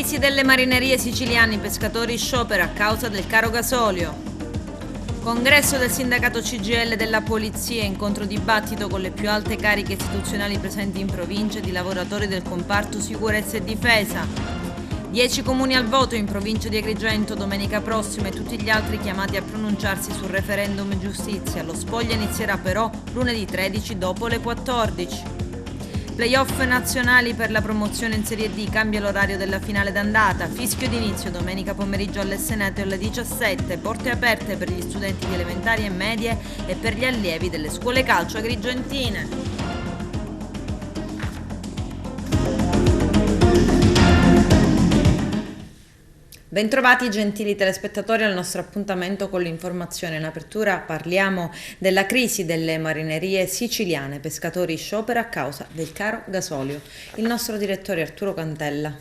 Crisi delle marinerie siciliane, i pescatori sciopero a causa del caro gasolio. Congresso del sindacato CGIL della Polizia, incontro dibattito con le più alte cariche istituzionali presenti in provincia e di lavoratori del comparto sicurezza e difesa. 10 comuni al voto in provincia di Agrigento domenica prossima e tutti gli altri chiamati a pronunciarsi sul referendum giustizia. Lo spoglio inizierà però lunedì 13 dopo le 14. Playoff nazionali per la promozione in Serie D, cambia l'orario della finale d'andata, fischio d'inizio domenica pomeriggio alle Senate alle 17, porte aperte per gli studenti di elementari e medie e per gli allievi delle scuole calcio agrigentine. Bentrovati gentili telespettatori al nostro appuntamento con l'informazione. In apertura parliamo della crisi delle marinerie siciliane, pescatori sciopero a causa del caro gasolio. Il nostro direttore Arturo Cantella.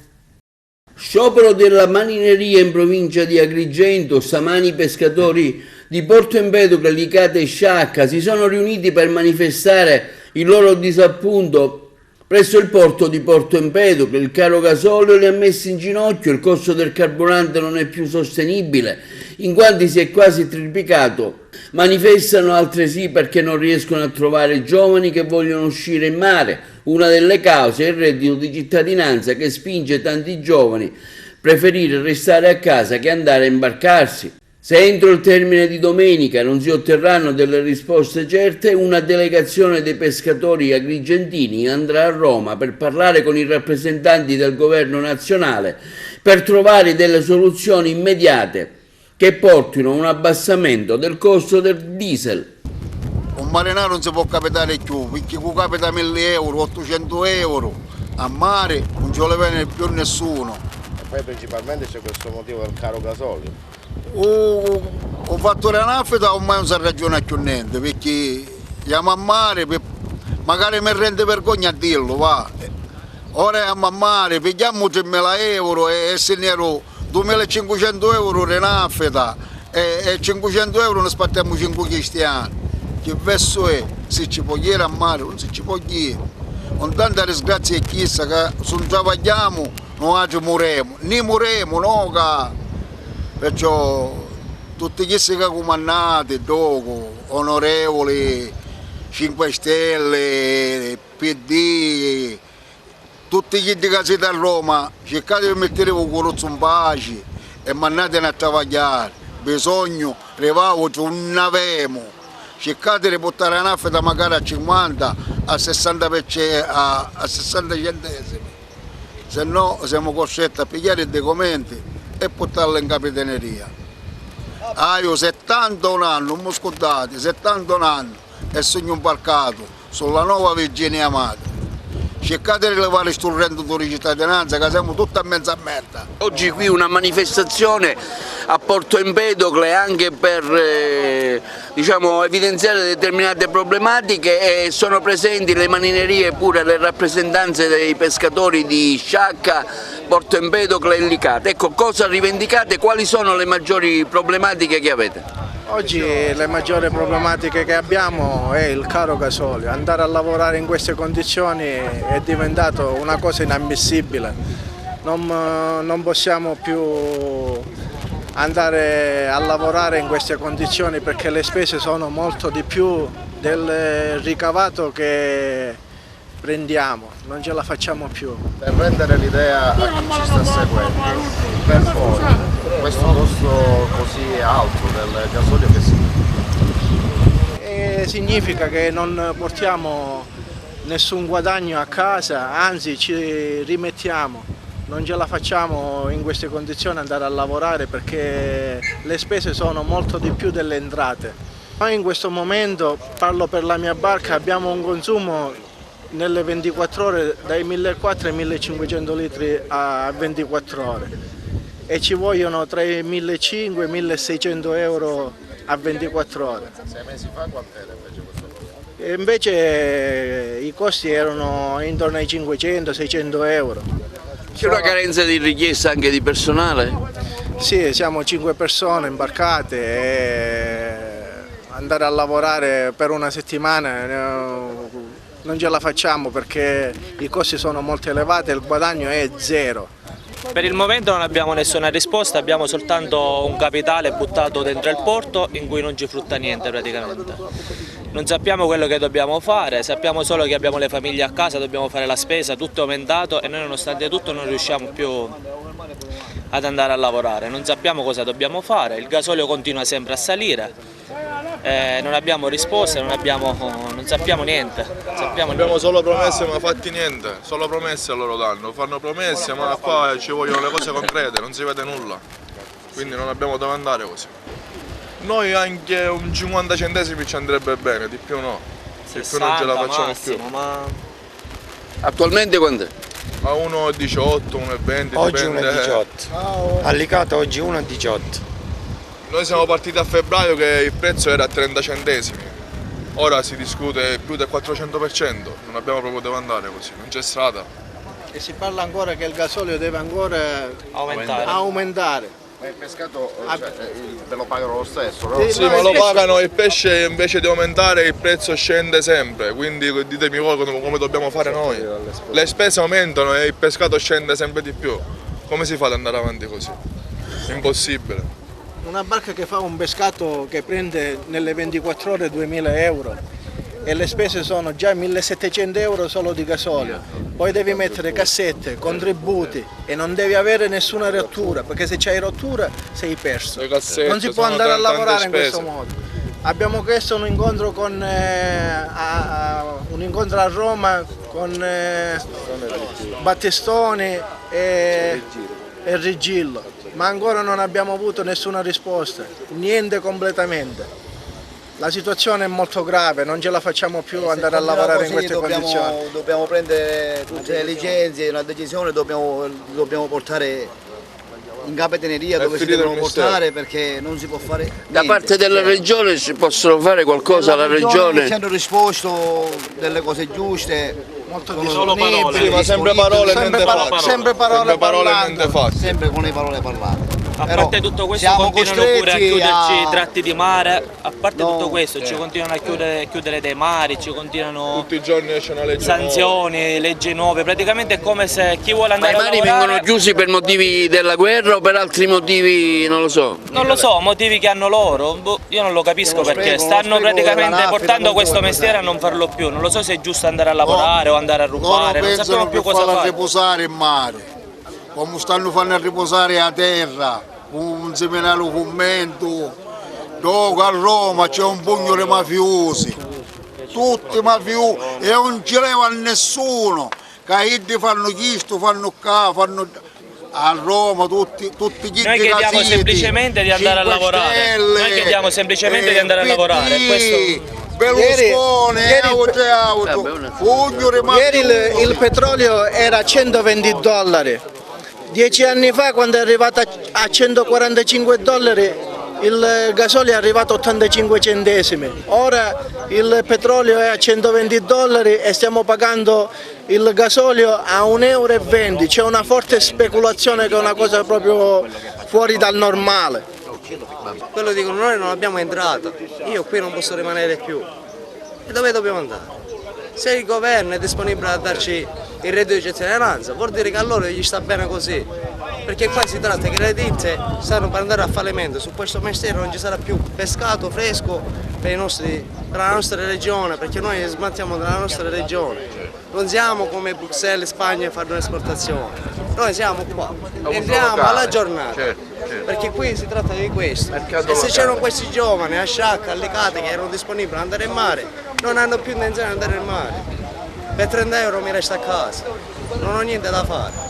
Sciopero della marineria in provincia di Agrigento. Stamani i pescatori di Porto Empedocle, Licata e Sciacca si sono riuniti per manifestare il loro disappunto presso il porto di Porto Empedocle. Il caro gasolio li ha messi in ginocchio, il costo del carburante non è più sostenibile, in quanto si è quasi triplicato. Manifestano altresì perché non riescono a trovare giovani che vogliono uscire in mare. Una delle cause è il reddito di cittadinanza che spinge tanti giovani a preferire restare a casa che andare a imbarcarsi. Se entro il termine di domenica non si otterranno delle risposte certe, una delegazione dei pescatori agrigentini andrà a Roma per parlare con i rappresentanti del governo nazionale per trovare delle soluzioni immediate che portino a un abbassamento del costo del diesel. Un marinaro non si può capitare più, perché capita 1.000 euro, 800 euro, a mare non ce le viene più nessuno. E poi principalmente c'è questo motivo del caro gasolio. Ho fatto la nafta, ormai non si ragiona più niente, perché andiamo a mare, magari mi rende vergogna a dirlo, va. Ora andiamo a mare, pigliamo 3.000 euro e se ne ero 2.500 euro di nafta e 500 euro ne spattiamo 5 cristiani. Che verso è? Se ci può ieri a mare, non si ci può ieri. Con tanta disgrazia e chissà che se non lavoriamo noi moriremo, ne moriremo, no che... Perciò tutti questi che comandati, dopo, onorevoli, 5 Stelle, PD, tutti gli che siete a Roma, cercate di mettere il coruzzo in pace e mandate a lavorare. Bisogno, rivavo, non avemo. Cercate di portare la nafta magari a 50, a 60, a 60 centesimi. Se no siamo costretti a pigliare i documenti e portarla in capitaneria. Io 71 anni, non mi scordate, 71 anni e sogno imbarcato sulla nuova Virginia Madre. Cercate di levare sul reddito di cittadinanza che siamo tutti a mezza merda. Oggi qui una manifestazione a Porto Empedocle anche per evidenziare determinate problematiche e sono presenti le marinerie e pure le rappresentanze dei pescatori di Sciacca, Porto Empedocle e Licata. Ecco, cosa rivendicate? Quali sono le maggiori problematiche che avete? Oggi le maggiori problematiche che abbiamo è il caro gasolio. Andare a lavorare in queste condizioni è diventato una cosa inammissibile. Non possiamo più andare a lavorare in queste condizioni perché le spese sono molto di più del ricavato che prendiamo, non ce la facciamo più. Per rendere l'idea a chi ci sta seguendo, per voi questo costo così alto del gasolio che significa? Significa che non portiamo nessun guadagno a casa, anzi ci rimettiamo. Non ce la facciamo in queste condizioni andare a lavorare perché le spese sono molto di più delle entrate. Noi in questo momento, parlo per la mia barca, abbiamo un consumo nelle 24 ore dai 1.400 ai 1.500 litri a 24 ore e ci vogliono tra i 1.500 e i 1.600 euro a 24 ore. 6 mesi fa quant'era invece questo costo? E invece i costi erano intorno ai 500-600 euro. C'è una carenza di richiesta anche di personale? Sì, siamo 5 persone imbarcate e andare a lavorare per una settimana non ce la facciamo perché i costi sono molto elevati e il guadagno è zero. Per il momento non abbiamo nessuna risposta, abbiamo soltanto un capitale buttato dentro il porto in cui non ci frutta niente praticamente. Non sappiamo quello che dobbiamo fare, sappiamo solo che abbiamo le famiglie a casa, dobbiamo fare la spesa, tutto è aumentato e noi nonostante tutto non riusciamo più ad andare a lavorare. Non sappiamo cosa dobbiamo fare, il gasolio continua sempre a salire, non abbiamo risposte, non sappiamo niente. Abbiamo solo promesse ma fatti niente, solo promesse loro danno, fanno promesse ma qua ci vogliono le cose concrete, non si vede nulla, quindi non abbiamo dove andare così. Noi anche un 50 centesimi ci andrebbe bene, di più no, di più non ce la facciamo massimo, più. Ma... Attualmente quant'è? A 1,18, 1,20 Oggi dipende. 1,18. Allicata oggi 1,18. Noi siamo partiti a febbraio che il prezzo era a 30 centesimi, ora si discute più del 400%, non abbiamo proprio dove andare così, non c'è strada. E si parla ancora che il gasolio deve ancora aumentare. Ma il pescato ve lo pagano lo stesso, no? Sì, ma lo pagano, il pesce invece di aumentare il prezzo scende sempre, quindi ditemi voi come dobbiamo fare noi. Le spese aumentano e il pescato scende sempre di più. Come si fa ad andare avanti così? Impossibile. Una barca che fa un pescato che prende nelle 24 ore 2000 euro e le spese sono già 1700 euro solo di gasolio, poi devi mettere cassette, contributi e non devi avere nessuna rottura, perché se c'hai rottura sei perso. Non si può andare a lavorare in questo modo. Abbiamo chiesto un incontro a Roma con Battistoni e Rigillo, ma ancora non abbiamo avuto nessuna risposta, niente completamente. La situazione è molto grave, non ce la facciamo più andare a lavorare in queste condizioni. Dobbiamo prendere tutte le licenze, una decisione dobbiamo portare in capitaneria dove si devono portare perché non si può fare niente. Da parte della regione si possono fare qualcosa alla regione? Ci hanno risposto delle cose giuste, Molto Solo parole. Sì, ma sempre parole e niente fatti. Sempre parole e niente fatti. sempre con le parole parlate. A Però parte tutto questo siamo continuano pure a costretti chiuderci i a- tratti di mare, a parte No, tutto questo ci continuano a chiudere dei mari, ci continuano Tutti i giorni esce una legge sanzioni, leggi nuove, praticamente è come se chi vuole Ma andare i a mari lavorare... vengono chiusi per motivi della guerra o per altri motivi, non lo so? Non lo so, motivi che hanno loro, boh, io non lo capisco Uno perché spreco, stanno uno spreco praticamente della portando nafta, questo non mestiere a non farlo più, non lo so se è giusto andare a lavorare o andare a rubare, non pensano sappiamo più che cosa farla fare. riposare in mare, come stanno fanno a riposare a terra, un seminario commento, dove a Roma c'è un pugno di mafiosi, tutti mafiosi e non ci leva a nessuno, che fanno questo, fanno qua, fanno... A Roma tutti gli Noi chiediamo semplicemente di andare a lavorare, noi chiediamo semplicemente di andare a lavorare, questo... Berlusconi, Ieri il petrolio era a 120 dollari, 10 anni fa quando è arrivato a 145 dollari il gasolio è arrivato a 85 centesimi, ora il petrolio è a 120 dollari e stiamo pagando il gasolio a 1,20 euro, c'è una forte speculazione che è una cosa proprio fuori dal normale. Quello dicono noi non abbiamo entrata, io qui non posso rimanere più. E dove dobbiamo andare? Se il governo è disponibile a darci il reddito di cittadinanza, vuol dire che a loro gli sta bene così. Perché qua si tratta che le ditte stanno per andare a fallimento, su questo mestiere non ci sarà più pescato fresco per la nostra regione, perché noi smattiamo dalla nostra regione. Non siamo come Bruxelles, Spagna e fanno l'esportazione, noi siamo qua, entriamo alla giornata, perché qui si tratta di questo. E se c'erano questi giovani a Sciacca, a Licate che erano disponibili ad andare in mare, non hanno più intenzione di andare in mare. Per 30 euro mi resto a casa, non ho niente da fare.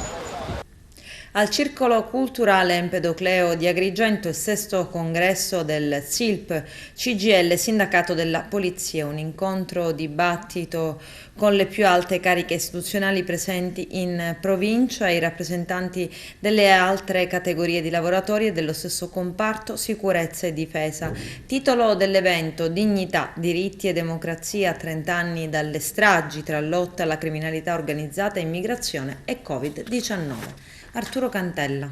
Al Circolo Culturale Empedocleo di Agrigento il sesto congresso del SILP, CGIL, Sindacato della Polizia, un incontro dibattito con le più alte cariche istituzionali presenti in provincia e i rappresentanti delle altre categorie di lavoratori e dello stesso comparto sicurezza e difesa. Titolo dell'evento: Dignità, diritti e democrazia a 30 anni dalle stragi tra lotta alla criminalità organizzata, immigrazione e Covid-19. Arturo Cantella.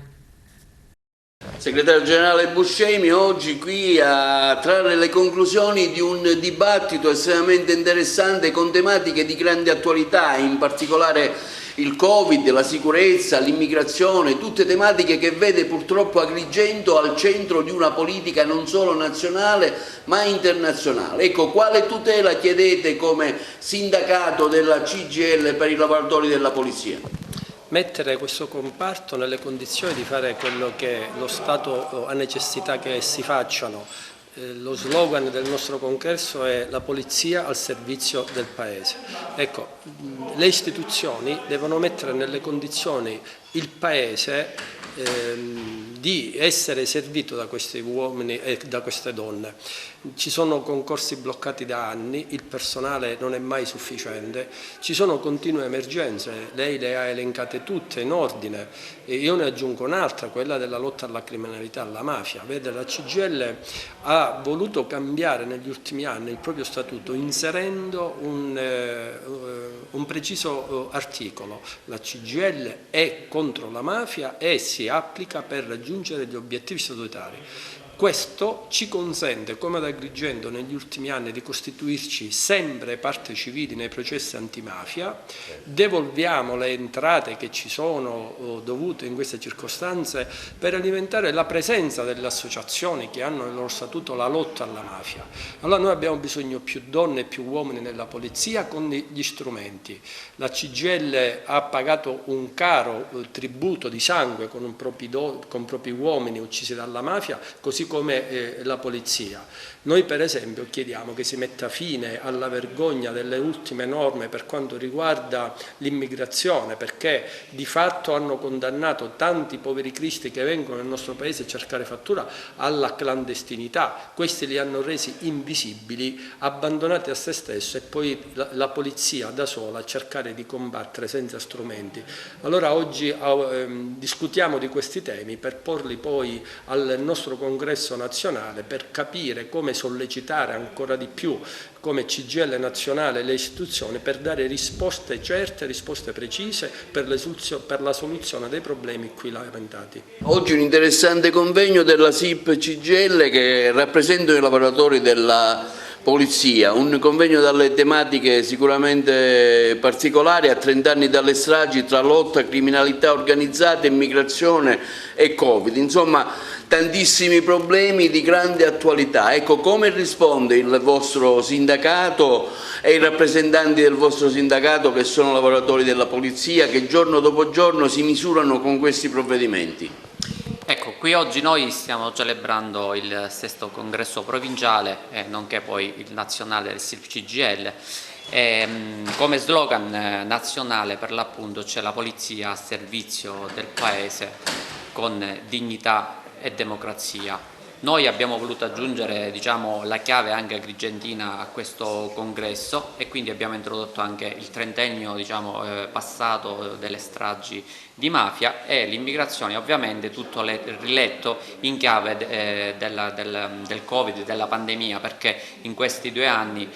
Segretario generale Buscemi, oggi qui a trarre le conclusioni di un dibattito estremamente interessante con tematiche di grande attualità, in particolare il Covid, la sicurezza, l'immigrazione, tutte tematiche che vede purtroppo Agrigento al centro di una politica non solo nazionale ma internazionale. Ecco, quale tutela chiedete come sindacato della CGIL per i lavoratori della Polizia? Mettere questo comparto nelle condizioni di fare quello che lo Stato ha necessità che si facciano. Lo slogan del nostro congresso è la polizia al servizio del Paese. Ecco, le istituzioni devono mettere nelle condizioni il Paese di essere servito da questi uomini e da queste donne. Ci sono concorsi bloccati da anni, il personale non è mai sufficiente, ci sono continue emergenze, lei le ha elencate tutte in ordine, e io ne aggiungo un'altra, quella della lotta alla criminalità, alla mafia. Vede, la CGIL ha voluto cambiare negli ultimi anni il proprio statuto inserendo un preciso articolo. La CGIL è contro la mafia e si applica per raggiungere gli obiettivi statutari. Questo ci consente, come ad Agrigento negli ultimi anni, di costituirci sempre parte civili nei processi antimafia, devolviamo le entrate che ci sono dovute in queste circostanze per alimentare la presenza delle associazioni che hanno nel loro statuto la lotta alla mafia. Allora noi abbiamo bisogno più donne e più uomini nella polizia con gli strumenti. La CGIL ha pagato un caro tributo di sangue con propri uomini uccisi dalla mafia, così come la polizia. Noi per esempio chiediamo che si metta fine alla vergogna delle ultime norme per quanto riguarda l'immigrazione, perché di fatto hanno condannato tanti poveri cristi che vengono nel nostro paese a cercare fattura alla clandestinità. Questi li hanno resi invisibili, abbandonati a se stesso, e poi la polizia da sola a cercare di combattere senza strumenti. Allora oggi discutiamo di questi temi per porli poi al nostro congresso nazionale, per capire come sollecitare ancora di più come CGIL nazionale le istituzioni per dare risposte certe, risposte precise per la soluzione dei problemi qui lamentati. Oggi un interessante convegno della SIP CGIL che rappresenta i lavoratori della Polizia, un convegno dalle tematiche sicuramente particolari a 30 anni dalle stragi tra lotta, criminalità organizzata, immigrazione e Covid. Insomma, tantissimi problemi di grande attualità. Ecco, come risponde il vostro sindacato e i rappresentanti del vostro sindacato, che sono lavoratori della Polizia, che giorno dopo giorno si misurano con questi provvedimenti? Ecco, qui oggi noi stiamo celebrando il 6° congresso provinciale, nonché poi il nazionale del SIP CGIL. Come slogan nazionale per l'appunto c'è la polizia a servizio del Paese con dignità e democrazia. Noi abbiamo voluto aggiungere, diciamo, la chiave anche agrigentina a questo congresso, e quindi abbiamo introdotto anche il trentennio, diciamo, passato delle stragi di mafia e l'immigrazione, ovviamente tutto riletto in chiave del Covid, della pandemia, perché in questi 2 anni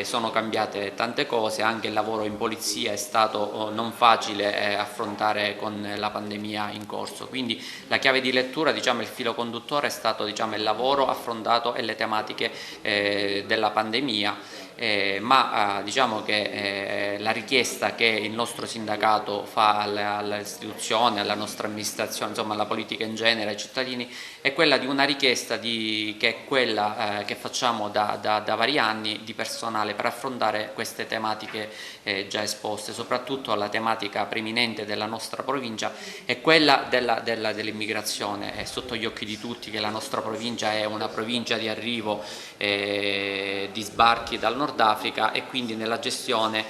sono cambiate tante cose, anche il lavoro in polizia è stato non facile affrontare con la pandemia in corso, quindi la chiave di lettura, diciamo, il filo conduttore è stato, diciamo, il lavoro affrontato e le tematiche della pandemia. Diciamo che la richiesta che il nostro sindacato fa all'istituzione, alla nostra amministrazione, insomma alla politica in genere, ai cittadini, è quella di una richiesta che è quella che facciamo da vari anni di personale per affrontare queste tematiche già esposte. Soprattutto la tematica preminente della nostra provincia è quella dell'immigrazione. È sotto gli occhi di tutti che la nostra provincia è una provincia di arrivo di sbarchi dal Nord Africa, e quindi nella gestione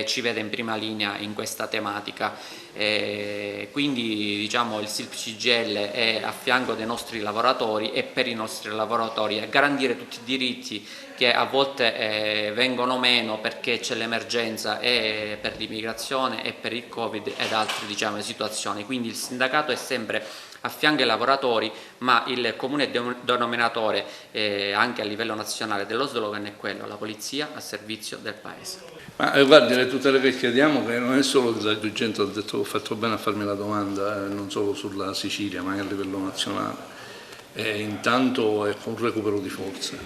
ci vede in prima linea in questa tematica. Quindi, diciamo, il SIP CGIL è a fianco dei nostri lavoratori e per i nostri lavoratori a garantire tutti i diritti che a volte vengono meno perché c'è l'emergenza e per l'immigrazione e per il Covid ed altre, diciamo, situazioni. Quindi il sindacato è sempre a fianco ai lavoratori, ma il comune denominatore anche a livello nazionale dello slogan è quello: la polizia a servizio del Paese. Ma guardi, le tutele che chiediamo, che non è solo dell'Agrigento, ho detto, ho fatto bene a farmi la domanda, non solo sulla Sicilia ma anche a livello nazionale. Intanto è un recupero di forze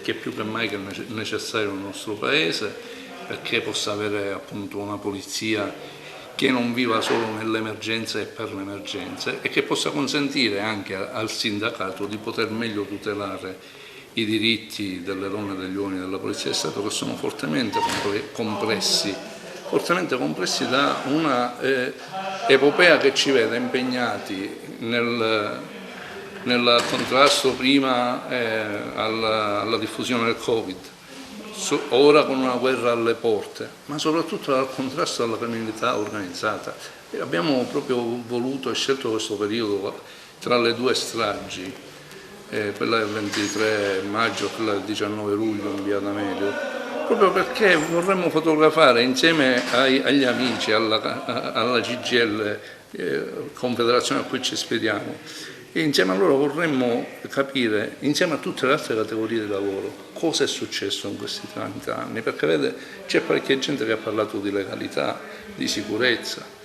che più che mai è necessario nel nostro Paese, perché possa avere appunto una polizia che non viva solo nell'emergenza e per l'emergenza e che possa consentire anche al sindacato di poter meglio tutelare i diritti delle donne e degli uomini della Polizia di Stato, che sono fortemente compressi da una epopea che ci vede impegnati nel contrasto prima alla diffusione del Covid, ora con una guerra alle porte, ma soprattutto al contrasto alla criminalità organizzata. E abbiamo proprio voluto e scelto questo periodo tra le due stragi, quella del 23 maggio e quella del 19 luglio in via D'Amelio, proprio perché vorremmo fotografare insieme agli amici, alla CGIL, confederazione a cui ci ispiriamo, e insieme a loro vorremmo capire, insieme a tutte le altre categorie di lavoro, cosa è successo in questi 30 anni, perché vede, c'è parecchia gente che ha parlato di legalità, di sicurezza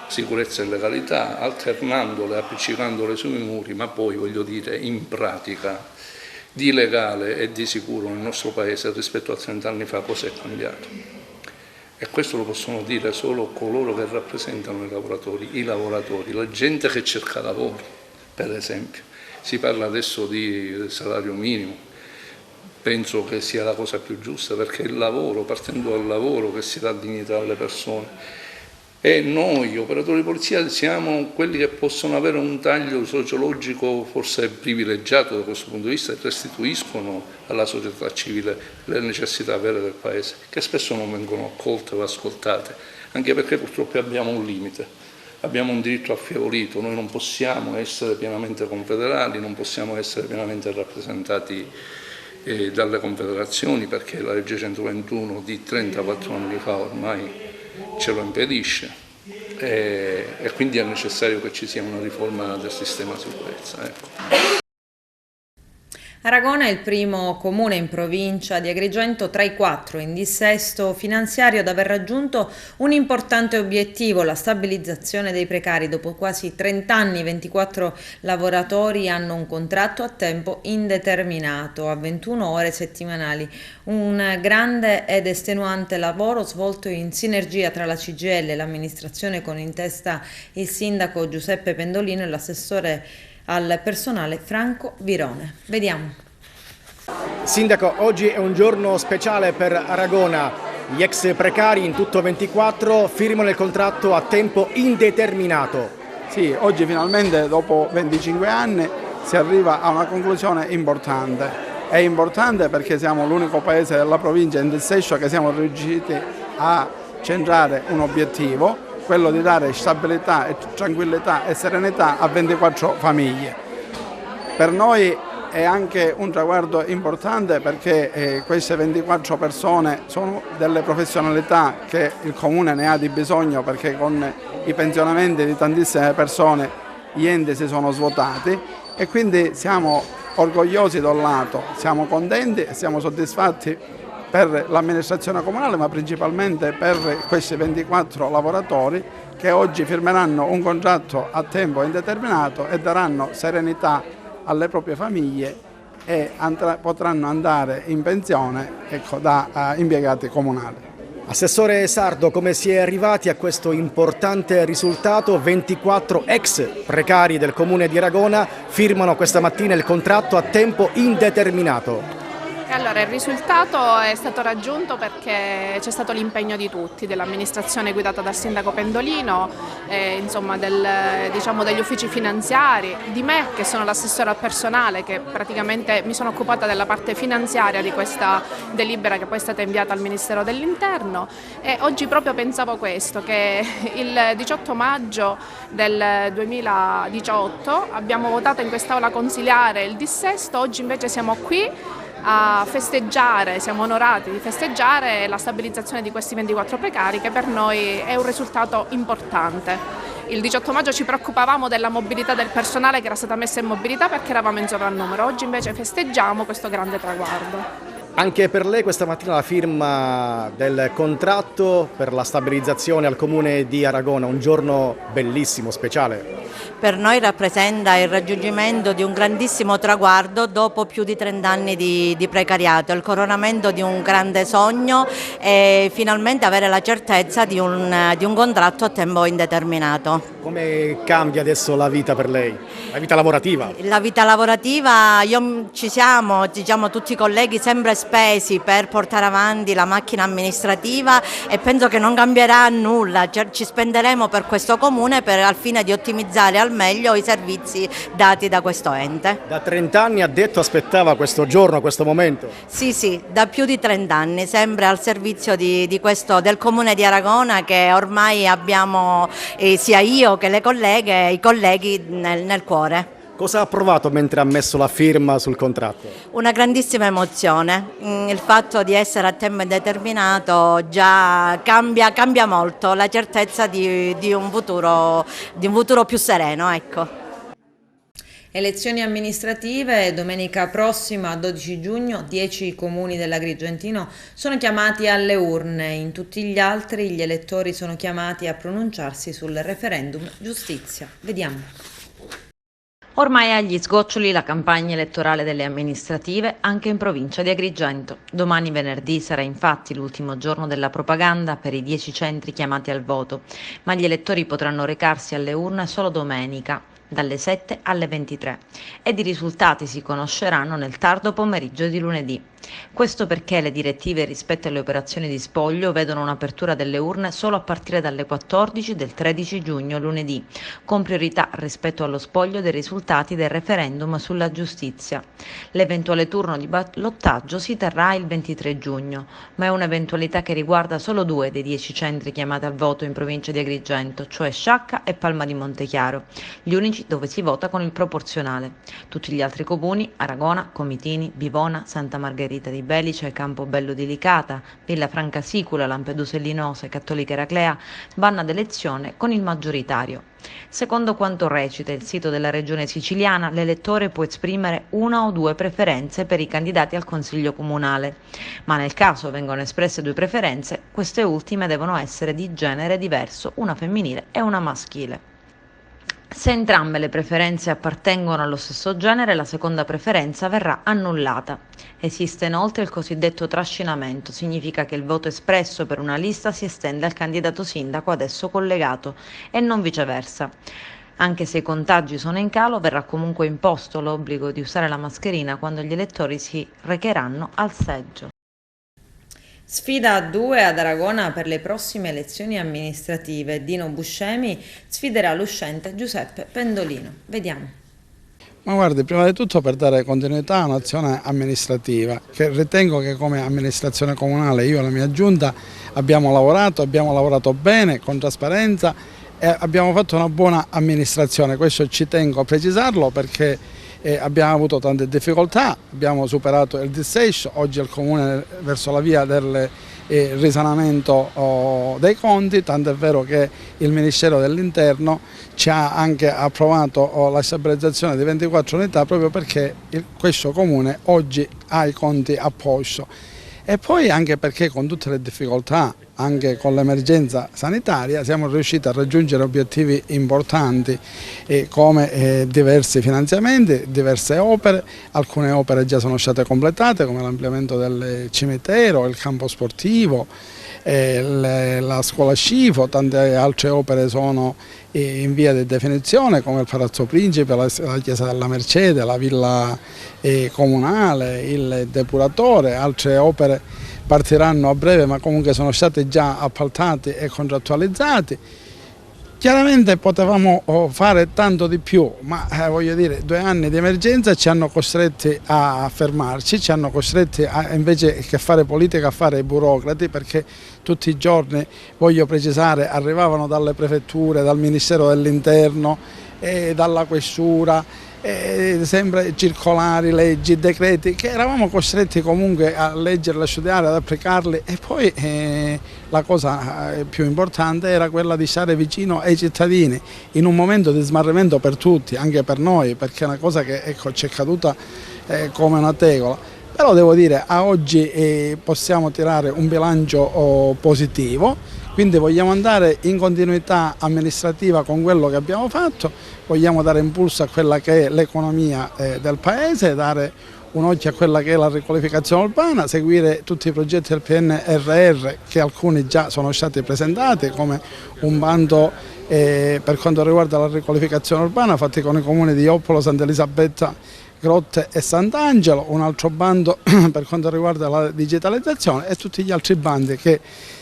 e legalità, alternandole, appiccicandole sui muri, ma poi, voglio dire, in pratica, di legale e di sicuro nel nostro Paese rispetto a 30 anni fa cosa è cambiato. E questo lo possono dire solo coloro che rappresentano i lavoratori, la gente che cerca lavoro, per esempio. Si parla adesso di salario minimo, penso che sia la cosa più giusta, perché il lavoro, partendo dal lavoro, che si dà dignità alle persone. E noi, operatori di polizia, siamo quelli che possono avere un taglio sociologico forse privilegiato da questo punto di vista e restituiscono alla società civile le necessità vere del Paese, che spesso non vengono accolte o ascoltate, anche perché purtroppo abbiamo un limite, abbiamo un diritto affievolito, noi non possiamo essere pienamente confederali, non possiamo essere pienamente rappresentati dalle confederazioni, perché la legge 121 di 34 anni fa ormai ce lo impedisce e quindi è necessario che ci sia una riforma del sistema sicurezza. Ecco. Aragona è il primo comune in provincia di Agrigento tra i 4 in dissesto finanziario ad aver raggiunto un importante obiettivo, la stabilizzazione dei precari. Dopo quasi 30 anni, 24 lavoratori hanno un contratto a tempo indeterminato a 21 ore settimanali. Un grande ed estenuante lavoro svolto in sinergia tra la CGIL e l'amministrazione, con in testa il sindaco Giuseppe Pendolino e l'assessore al personale Franco Virone. Vediamo. Sindaco, oggi è un giorno speciale per Aragona. Gli ex precari, in tutto 24, firmano il contratto a tempo indeterminato. Sì, oggi finalmente dopo 25 anni si arriva a una conclusione importante. È importante perché siamo l'unico paese della provincia in dissesto che siamo riusciti a centrare un obiettivo, quello di dare stabilità, tranquillità e serenità a 24 famiglie. Per noi è anche un traguardo importante perché queste 24 persone sono delle professionalità che il Comune ne ha di bisogno, perché con i pensionamenti di tantissime persone gli enti si sono svuotati e quindi siamo orgogliosi da un lato, siamo contenti e siamo soddisfatti per l'amministrazione comunale, ma principalmente per questi 24 lavoratori che oggi firmeranno un contratto a tempo indeterminato e daranno serenità alle proprie famiglie e potranno andare in pensione, ecco, da impiegati comunali. Assessore Sardo, come si è arrivati a questo importante risultato? 24 ex precari del comune di Aragona firmano questa mattina il contratto a tempo indeterminato. Allora, il risultato è stato raggiunto perché c'è stato l'impegno di tutti, dell'amministrazione guidata dal sindaco Pendolino, insomma degli uffici finanziari, di me che sono l'assessore al personale, che praticamente mi sono occupata della parte finanziaria di questa delibera che poi è stata inviata al Ministero dell'Interno. E oggi proprio pensavo questo, che il 18 maggio del 2018 abbiamo votato in quest'Aula consiliare il dissesto, oggi invece siamo qui a festeggiare, siamo onorati di festeggiare la stabilizzazione di questi 24 precari, che per noi è un risultato importante. Il 18 maggio ci preoccupavamo della mobilità del personale che era stata messa in mobilità perché eravamo in sovrannumero, oggi invece festeggiamo questo grande traguardo. Anche per lei questa mattina la firma del contratto per la stabilizzazione al Comune di Aragona, un giorno bellissimo, speciale. Per noi rappresenta il raggiungimento di un grandissimo traguardo dopo più di 30 anni di precariato, il coronamento di un grande sogno e finalmente avere la certezza di un contratto a tempo indeterminato. Come cambia adesso la vita per lei? La vita lavorativa? La vita lavorativa, ci siamo tutti i colleghi sempre spesi per portare avanti la macchina amministrativa e penso che non cambierà nulla, ci spenderemo per questo comune al fine di ottimizzare al meglio i servizi dati da questo ente. Da 30 anni ha detto aspettava questo giorno, questo momento? Sì, da più di 30 anni, sempre al servizio del Comune di Aragona che ormai abbiamo sia io che le colleghe e i colleghi nel cuore. Cosa ha provato mentre ha messo la firma sul contratto? Una grandissima emozione, il fatto di essere a tempo indeterminato già cambia molto, la certezza di un futuro più sereno, ecco. Elezioni amministrative, domenica prossima 12 giugno 10 comuni dell'Agrigentino sono chiamati alle urne, in tutti gli altri gli elettori sono chiamati a pronunciarsi sul referendum giustizia. Vediamo. Ormai è agli sgoccioli la campagna elettorale delle amministrative anche in provincia di Agrigento. Domani venerdì sarà infatti l'ultimo giorno della propaganda per i 10 centri chiamati al voto, ma gli elettori potranno recarsi alle urne solo domenica, dalle 7 alle 23, ed i risultati si conosceranno nel tardo pomeriggio di lunedì. Questo perché le direttive rispetto alle operazioni di spoglio vedono un'apertura delle urne solo a partire dalle 14 del 13 giugno lunedì, con priorità rispetto allo spoglio dei risultati del referendum sulla giustizia. L'eventuale turno di ballottaggio si terrà il 23 giugno, ma è un'eventualità che riguarda solo 2 dei 10 centri chiamati al voto in provincia di Agrigento, cioè Sciacca e Palma di Montechiaro, gli unici dove si vota con il proporzionale. Tutti gli altri comuni, Aragona, Comitini, Bivona, Santa Margherita di Belice, Campobello di Licata, Villa Francasicula, Lampedusa e Linosa e Cattolica Eraclea, vanno ad elezione con il maggioritario. Secondo quanto recita il sito della Regione Siciliana, l'elettore può esprimere 1 o 2 preferenze per i candidati al Consiglio Comunale, ma nel caso vengano espresse 2 preferenze, queste ultime devono essere di genere diverso, una femminile e una maschile. Se entrambe le preferenze appartengono allo stesso genere, la seconda preferenza verrà annullata. Esiste inoltre il cosiddetto trascinamento, significa che il voto espresso per una lista si estende al candidato sindaco ad esso collegato e non viceversa. Anche se i contagi sono in calo, verrà comunque imposto l'obbligo di usare la mascherina quando gli elettori si recheranno al seggio. Sfida a 2 ad Aragona per le prossime elezioni amministrative. Dino Buscemi sfiderà l'uscente Giuseppe Pendolino. Vediamo. Ma guardi, prima di tutto per dare continuità a un'azione amministrativa, che ritengo che come amministrazione comunale io e la mia giunta abbiamo lavorato bene, con trasparenza e abbiamo fatto una buona amministrazione. Questo ci tengo a precisarlo perché abbiamo avuto tante difficoltà, abbiamo superato il dissesto, oggi il Comune verso la via del risanamento dei conti, tanto è vero che il Ministero dell'Interno ci ha anche approvato la stabilizzazione di 24 unità proprio perché questo Comune oggi ha i conti a posto. E poi anche perché con tutte le difficoltà, anche con l'emergenza sanitaria, siamo riusciti a raggiungere obiettivi importanti come diversi finanziamenti, diverse opere, alcune opere già sono state completate come l'ampliamento del cimitero, il campo sportivo, la scuola Scifo, tante altre opere sono in via di definizione come il Palazzo Principe, la Chiesa della Mercede, la villa comunale, il depuratore, altre opere partiranno a breve ma comunque sono state già appaltate e contrattualizzate. Chiaramente potevamo fare tanto di più, ma voglio dire, 2 anni di emergenza ci hanno costretti a fermarci, ci hanno costretti invece che fare politica a fare i burocrati, perché tutti i giorni, voglio precisare, arrivavano dalle prefetture, dal Ministero dell'Interno, dalla Questura, sempre circolari, leggi, decreti che eravamo costretti comunque a leggerli, a studiare, ad applicarli e poi la cosa più importante era quella di stare vicino ai cittadini in un momento di smarrimento per tutti, anche per noi, perché è una cosa che ci è caduta come una tegola. Però devo dire, a oggi possiamo tirare un bilancio positivo, quindi vogliamo andare in continuità amministrativa con quello che abbiamo fatto, vogliamo dare impulso a quella che è l'economia del Paese, dare un occhio a quella che è la riqualificazione urbana, seguire tutti i progetti del PNRR, che alcuni già sono stati presentati, come un bando per quanto riguarda la riqualificazione urbana fatti con i comuni di Joppolo, Sant'Elisabetta, Grotte e Sant'Angelo, un altro bando per quanto riguarda la digitalizzazione e tutti gli altri bandi che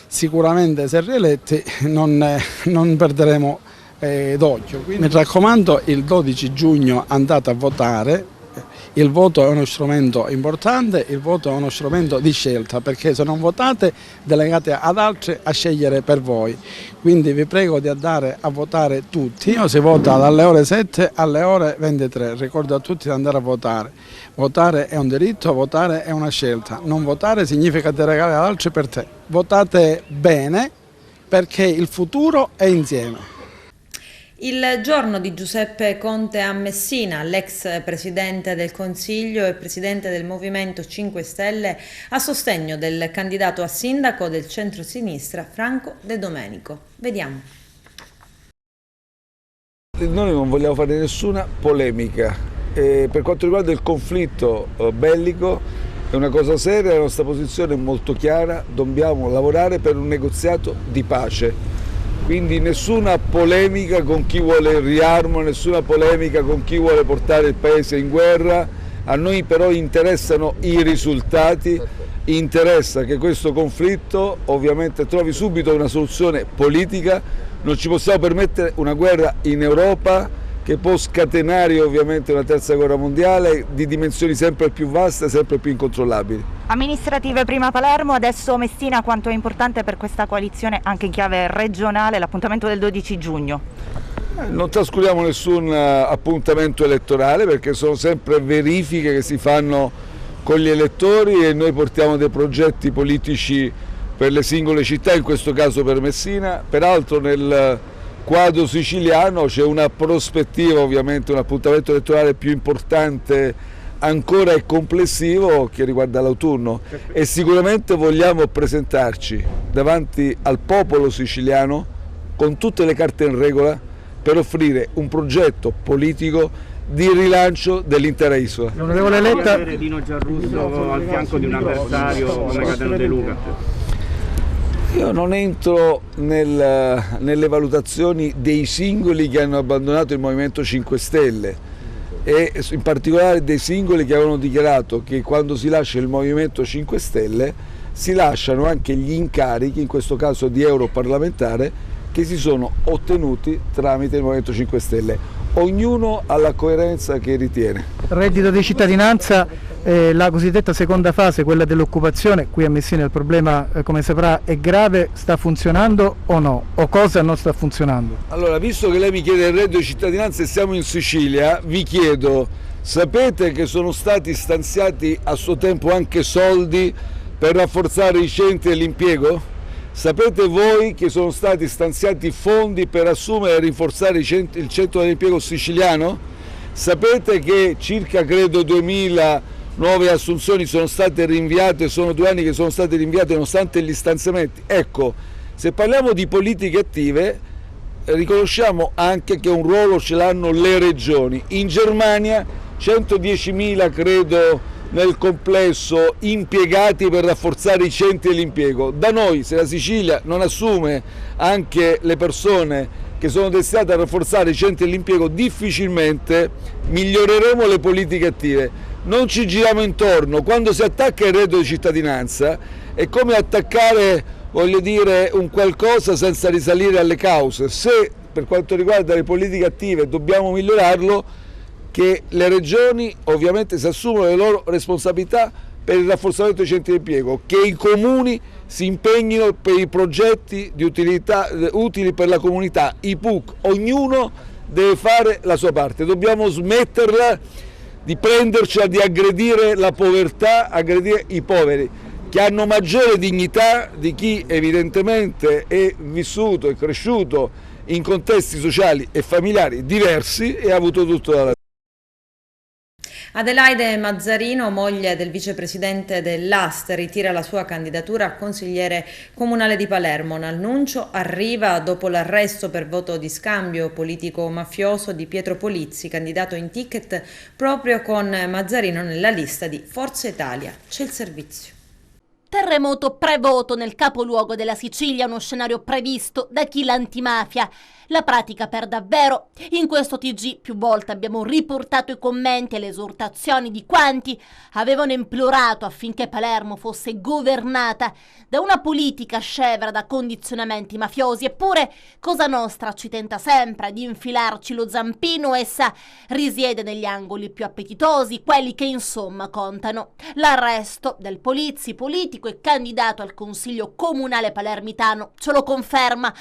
sicuramente, se rieletti, non perderemo d'occhio. Mi raccomando, il 12 giugno andate a votare. Il voto è uno strumento importante, il voto è uno strumento di scelta, perché se non votate delegate ad altri a scegliere per voi. Quindi vi prego di andare a votare tutti. Si vota dalle ore 7 alle ore 23, ricordo a tutti di andare a votare. Votare è un diritto, votare è una scelta, non votare significa delegare ad altri per te. Votate bene, perché il futuro è insieme. Il giorno di Giuseppe Conte a Messina, l'ex Presidente del Consiglio e Presidente del Movimento 5 Stelle, a sostegno del candidato a sindaco del centro-sinistra Franco De Domenico. Vediamo. Noi non vogliamo fare nessuna polemica. Per quanto riguarda il conflitto bellico, è una cosa seria, la nostra posizione è molto chiara, dobbiamo lavorare per un negoziato di pace. Quindi nessuna polemica con chi vuole il riarmo, nessuna polemica con chi vuole portare il paese in guerra. A noi però interessano i risultati, interessa che questo conflitto ovviamente trovi subito una soluzione politica. Non ci possiamo permettere una guerra in Europa che può scatenare ovviamente una terza guerra mondiale di dimensioni sempre più vaste, sempre più incontrollabili. Amministrative prima Palermo, adesso Messina. Quanto è importante per questa coalizione anche in chiave regionale l'appuntamento del 12 giugno? Non trascuriamo nessun appuntamento elettorale, perché sono sempre verifiche che si fanno con gli elettori e noi portiamo dei progetti politici per le singole città, in questo caso per Messina. Peraltro nel quadro siciliano c'è una prospettiva, ovviamente un appuntamento elettorale più importante ancora e complessivo che riguarda l'autunno, e sicuramente vogliamo presentarci davanti al popolo siciliano con tutte le carte in regola per offrire un progetto politico di rilancio dell'intera isola. L'onorevole Letta, Dino Giarrusso al fianco di un avversario come Cateno De Luca. Io non entro nelle valutazioni dei singoli che hanno abbandonato il Movimento 5 Stelle e in particolare dei singoli che avevano dichiarato che quando si lascia il Movimento 5 Stelle si lasciano anche gli incarichi, in questo caso di europarlamentare, che si sono ottenuti tramite il Movimento 5 Stelle. Ognuno ha la coerenza che ritiene. Reddito di cittadinanza, la cosiddetta seconda fase, quella dell'occupazione, qui a Messina il problema, come saprà, è grave, sta funzionando o no? O cosa non sta funzionando? Allora, visto che lei mi chiede il reddito di cittadinanza e siamo in Sicilia, vi chiedo, sapete che sono stati stanziati a suo tempo anche soldi per rafforzare i centri dell'impiego? Sapete voi che sono stati stanziati fondi per assumere e rinforzare il centro dell'impiego siciliano? Sapete che circa, credo, 2000 nuove assunzioni sono state rinviate, sono 2 anni che sono state rinviate nonostante gli stanziamenti? Ecco, se parliamo di politiche attive, riconosciamo anche che un ruolo ce l'hanno le regioni. In Germania 110.000, credo, nel complesso impiegati per rafforzare i centri dell'impiego. Da noi, se la Sicilia non assume anche le persone che sono destinate a rafforzare i centri dell'impiego, difficilmente miglioreremo le politiche attive. Non ci giriamo intorno. Quando si attacca il reddito di cittadinanza è come attaccare, voglio dire, un qualcosa senza risalire alle cause. Se per quanto riguarda le politiche attive dobbiamo migliorarlo, che le regioni ovviamente si assumono le loro responsabilità per il rafforzamento dei centri di impiego, che i comuni si impegnino per i progetti di utilità utili per la comunità, i PUC, ognuno deve fare la sua parte. Dobbiamo smetterla di prendercela di aggredire la povertà, aggredire i poveri, che hanno maggiore dignità di chi evidentemente è vissuto e cresciuto in contesti sociali e familiari diversi e ha avuto tutto dalla vita. Adelaide Mazzarino, moglie del vicepresidente dell'AST, ritira la sua candidatura a consigliere comunale di Palermo. L'annuncio arriva dopo l'arresto per voto di scambio politico-mafioso di Pietro Polizzi, candidato in ticket proprio con Mazzarino nella lista di Forza Italia. C'è il servizio. Terremoto pre-voto nel capoluogo della Sicilia, uno scenario previsto da chi l'antimafia la pratica per davvero. In questo TG più volte abbiamo riportato i commenti e le esortazioni di quanti avevano implorato affinché Palermo fosse governata da una politica scevra da condizionamenti mafiosi. Eppure Cosa Nostra ci tenta sempre ad infilarci lo zampino. Essa risiede negli angoli più appetitosi, quelli che insomma contano. L'arresto del Polizzi, politico e candidato al Consiglio Comunale palermitano, ce lo conferma.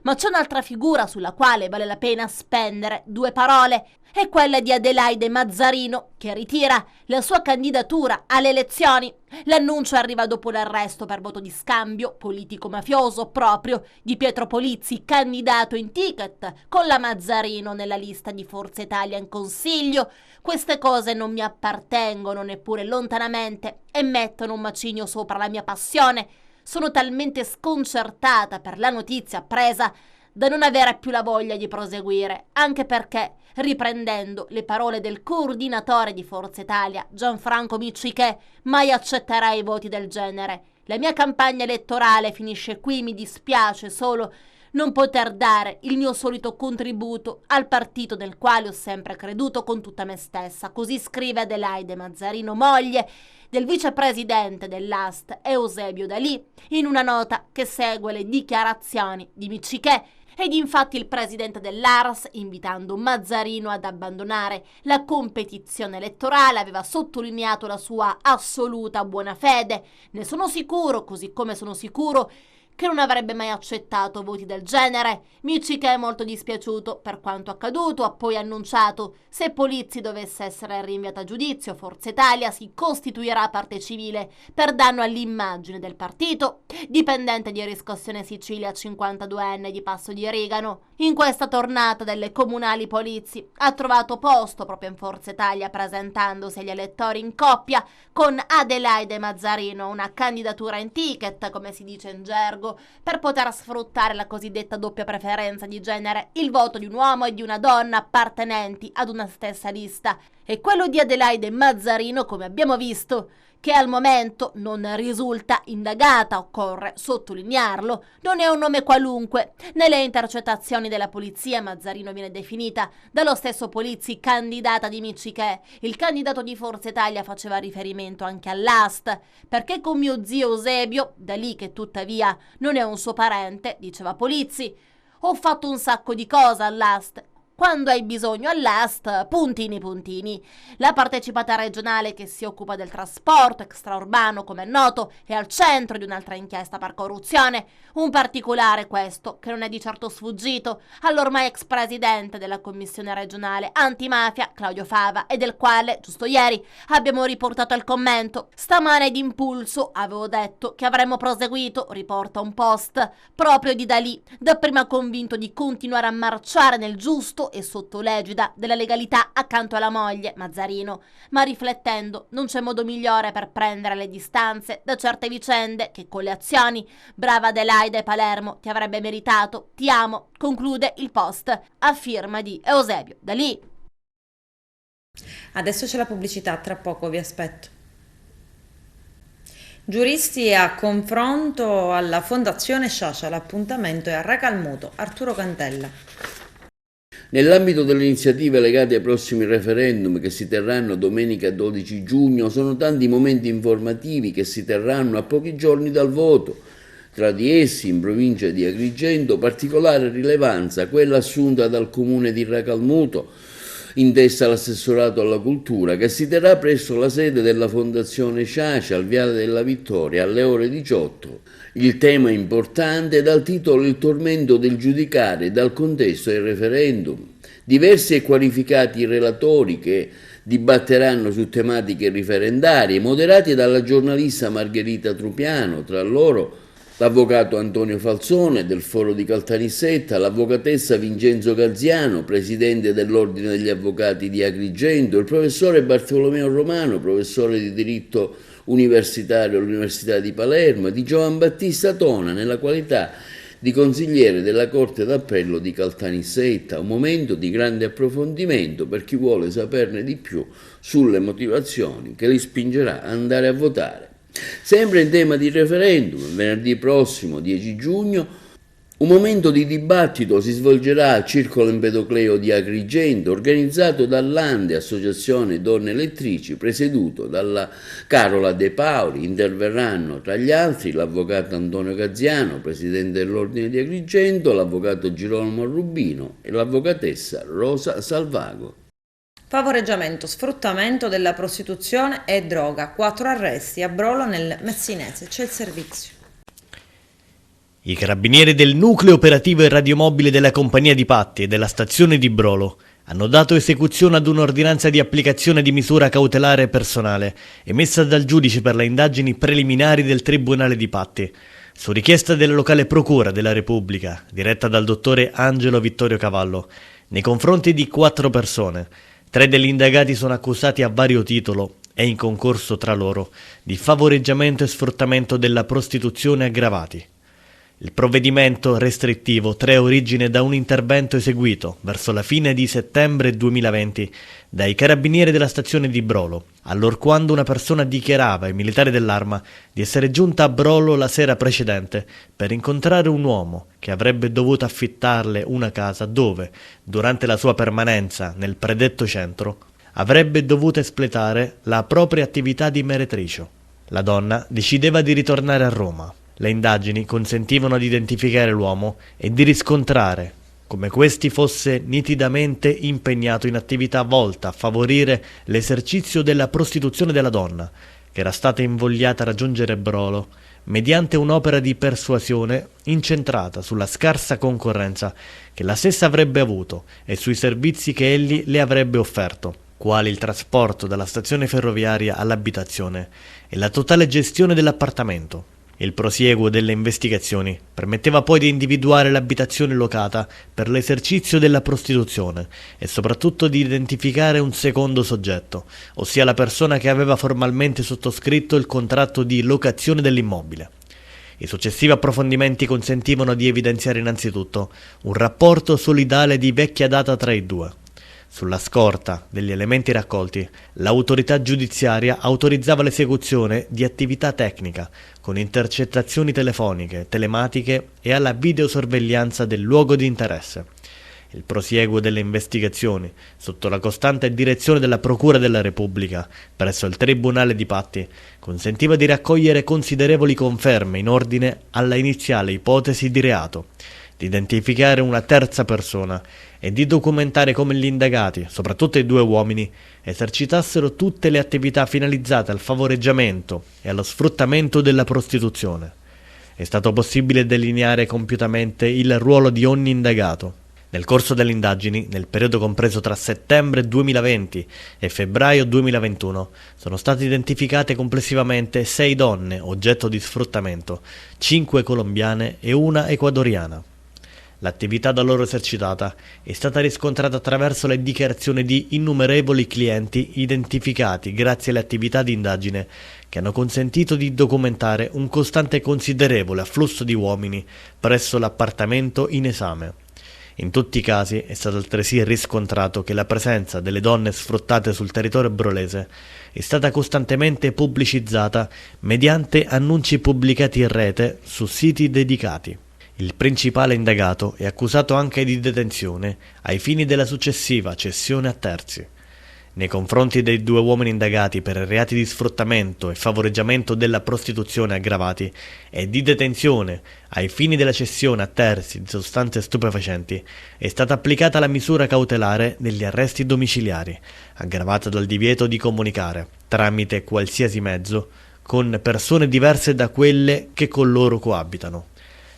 Ma c'è un'altra figura sulla quale vale la pena spendere due parole, è quella di Adelaide Mazzarino, che ritira la sua candidatura alle elezioni. L'annuncio arriva dopo l'arresto per voto di scambio politico-mafioso proprio di Pietro Polizzi, candidato in ticket con la Mazzarino nella lista di Forza Italia in Consiglio. Queste cose non mi appartengono neppure lontanamente e mettono un macigno sopra la mia passione. Sono talmente sconcertata per la notizia appresa da non avere più la voglia di proseguire, anche perché, riprendendo le parole del coordinatore di Forza Italia, Gianfranco Miccichè, mai accetterei voti del genere. La mia campagna elettorale finisce qui, mi dispiace solo non poter dare il mio solito contributo al partito nel quale ho sempre creduto con tutta me stessa. Così scrive Adelaide Mazzarino, moglie del vicepresidente dell'AST Eusebio Dalì, in una nota che segue le dichiarazioni di Miccichè. Ed infatti il presidente dell'ARS, invitando Mazzarino ad abbandonare la competizione elettorale, aveva sottolineato la sua assoluta buona fede. Ne sono sicuro, così come sono sicuro che non avrebbe mai accettato voti del genere. Miccichè è molto dispiaciuto per quanto accaduto, ha poi annunciato: se Polizzi dovesse essere rinviata a giudizio, Forza Italia si costituirà parte civile per danno all'immagine del partito. Dipendente di Riscossione Sicilia, 52enne di Passo di Rigano, in questa tornata delle comunali Polizzi ha trovato posto proprio in Forza Italia, presentandosi agli elettori in coppia con Adelaide Mazzarino, una candidatura in ticket, come si dice in gergo, per poter sfruttare la cosiddetta doppia preferenza di genere, il voto di un uomo e di una donna appartenenti ad una stessa lista. E quello di Adelaide Mazzarino, come abbiamo visto, che al momento non risulta indagata, occorre sottolinearlo, non è un nome qualunque. Nelle intercettazioni della polizia Mazzarino viene definita dallo stesso Polizzi candidata di Miccichè. Il candidato di Forza Italia faceva riferimento anche all'AST, perché con mio zio Eusebio, da lì che tuttavia non è un suo parente, diceva Polizzi, ho fatto un sacco di cose all'AST. Quando hai bisogno all'AST, puntini puntini. La partecipata regionale che si occupa del trasporto extraurbano, come è noto, è al centro di un'altra inchiesta per corruzione. Un particolare questo, che non è di certo sfuggito all'ormai ex presidente della commissione regionale antimafia, Claudio Fava, e del quale, giusto ieri, abbiamo riportato il commento. Stamane d'impulso avevo detto che avremmo proseguito, riporta un post proprio di Dalì, dapprima convinto di continuare a marciare nel giusto e sotto l'egida della legalità accanto alla moglie Mazzarino, ma riflettendo non c'è modo migliore per prendere le distanze da certe vicende che con le azioni brava Adelaide Palermo ti avrebbe meritato. Ti amo, conclude il post a firma di Eusebio Dalì. Adesso c'è la pubblicità, tra poco vi aspetto. Giuristi a confronto alla Fondazione Sciascia, l'appuntamento è a Racalmuto. Arturo Cantella. Nell'ambito delle iniziative legate ai prossimi referendum che si terranno domenica 12 giugno, sono tanti momenti informativi che si terranno a pochi giorni dal voto. Tra di essi, in provincia di Agrigento, particolare rilevanza quella assunta dal comune di Racalmuto, in testa all'assessorato alla cultura, che si terrà presso la sede della Fondazione Sciascia al Viale della Vittoria alle ore 18. Il tema importante è dal titolo Il tormento del giudicare, dal contesto del referendum. Diversi e qualificati relatori che dibatteranno su tematiche referendarie, moderati dalla giornalista Margherita Trupiano, tra loro l'avvocato Antonio Falzone del Foro di Caltanissetta, l'avvocatessa Vincenzo Gaziano, presidente dell'Ordine degli Avvocati di Agrigento, il professore Bartolomeo Romano, professore di diritto universitario all'Università di Palermo, e di Giovan Battista Tona nella qualità di consigliere della Corte d'Appello di Caltanissetta. Un momento di grande approfondimento per chi vuole saperne di più sulle motivazioni che li spingerà ad andare a votare. Sempre in tema di referendum, venerdì prossimo 10 giugno un momento di dibattito si svolgerà al Circolo Empedocleo di Agrigento, organizzato dall'ANDE, Associazione Donne Elettrici, presieduto dalla Carola De Paoli. Interverranno tra gli altri l'avvocato Antonio Gaziano, presidente dell'Ordine di Agrigento, l'avvocato Girolamo Rubino e l'avvocatessa Rosa Salvago. Favoreggiamento, sfruttamento della prostituzione e droga. 4 arresti a Brolo nel Messinese. C'è il servizio. I carabinieri del nucleo operativo e radiomobile della compagnia di Patti e della stazione di Brolo hanno dato esecuzione ad un'ordinanza di applicazione di misura cautelare personale emessa dal giudice per le indagini preliminari del Tribunale di Patti, su richiesta della locale Procura della Repubblica, diretta dal dottore Angelo Vittorio Cavallo, nei confronti di 4 persone. 3 degli indagati sono accusati a vario titolo e in concorso tra loro di favoreggiamento e sfruttamento della prostituzione aggravati. Il provvedimento restrittivo trae origine da un intervento eseguito verso la fine di settembre 2020 dai carabinieri della stazione di Brolo, allorquando una persona dichiarava ai militari dell'Arma di essere giunta a Brolo la sera precedente per incontrare un uomo che avrebbe dovuto affittarle una casa dove, durante la sua permanenza nel predetto centro, avrebbe dovuto espletare la propria attività di meretricio. La donna decideva di ritornare a Roma. Le indagini consentivano di identificare l'uomo e di riscontrare come questi fosse nitidamente impegnato in attività volta a favorire l'esercizio della prostituzione della donna, che era stata invogliata a raggiungere Brolo mediante un'opera di persuasione incentrata sulla scarsa concorrenza che la stessa avrebbe avuto e sui servizi che egli le avrebbe offerto, quali il trasporto dalla stazione ferroviaria all'abitazione e la totale gestione dell'appartamento. Il prosieguo delle investigazioni permetteva poi di individuare l'abitazione locata per l'esercizio della prostituzione e soprattutto di identificare un secondo soggetto, ossia la persona che aveva formalmente sottoscritto il contratto di locazione dell'immobile. I successivi approfondimenti consentivano di evidenziare innanzitutto un rapporto solidale di vecchia data tra i due. Sulla scorta degli elementi raccolti, l'autorità giudiziaria autorizzava l'esecuzione di attività tecnica, con intercettazioni telefoniche, telematiche e alla videosorveglianza del luogo di interesse. Il prosieguo delle investigazioni, sotto la costante direzione della Procura della Repubblica, presso il Tribunale di Patti, consentiva di raccogliere considerevoli conferme in ordine alla iniziale ipotesi di reato, di identificare una terza persona e di documentare come gli indagati, soprattutto i 2 uomini, esercitassero tutte le attività finalizzate al favoreggiamento e allo sfruttamento della prostituzione. È stato possibile delineare compiutamente il ruolo di ogni indagato. Nel corso delle indagini, nel periodo compreso tra settembre 2020 e febbraio 2021, sono state identificate complessivamente 6 donne oggetto di sfruttamento, 5 colombiane e 1 ecuadoriana. L'attività da loro esercitata è stata riscontrata attraverso le dichiarazioni di innumerevoli clienti identificati grazie alle attività di indagine che hanno consentito di documentare un costante e considerevole afflusso di uomini presso l'appartamento in esame. In tutti i casi è stato altresì riscontrato che la presenza delle donne sfruttate sul territorio brolese è stata costantemente pubblicizzata mediante annunci pubblicati in rete su siti dedicati. Il principale indagato è accusato anche di detenzione ai fini della successiva cessione a terzi. Nei confronti dei 2 uomini indagati per reati di sfruttamento e favoreggiamento della prostituzione aggravati e di detenzione ai fini della cessione a terzi di sostanze stupefacenti è stata applicata la misura cautelare degli arresti domiciliari, aggravata dal divieto di comunicare, tramite qualsiasi mezzo, con persone diverse da quelle che con loro coabitano.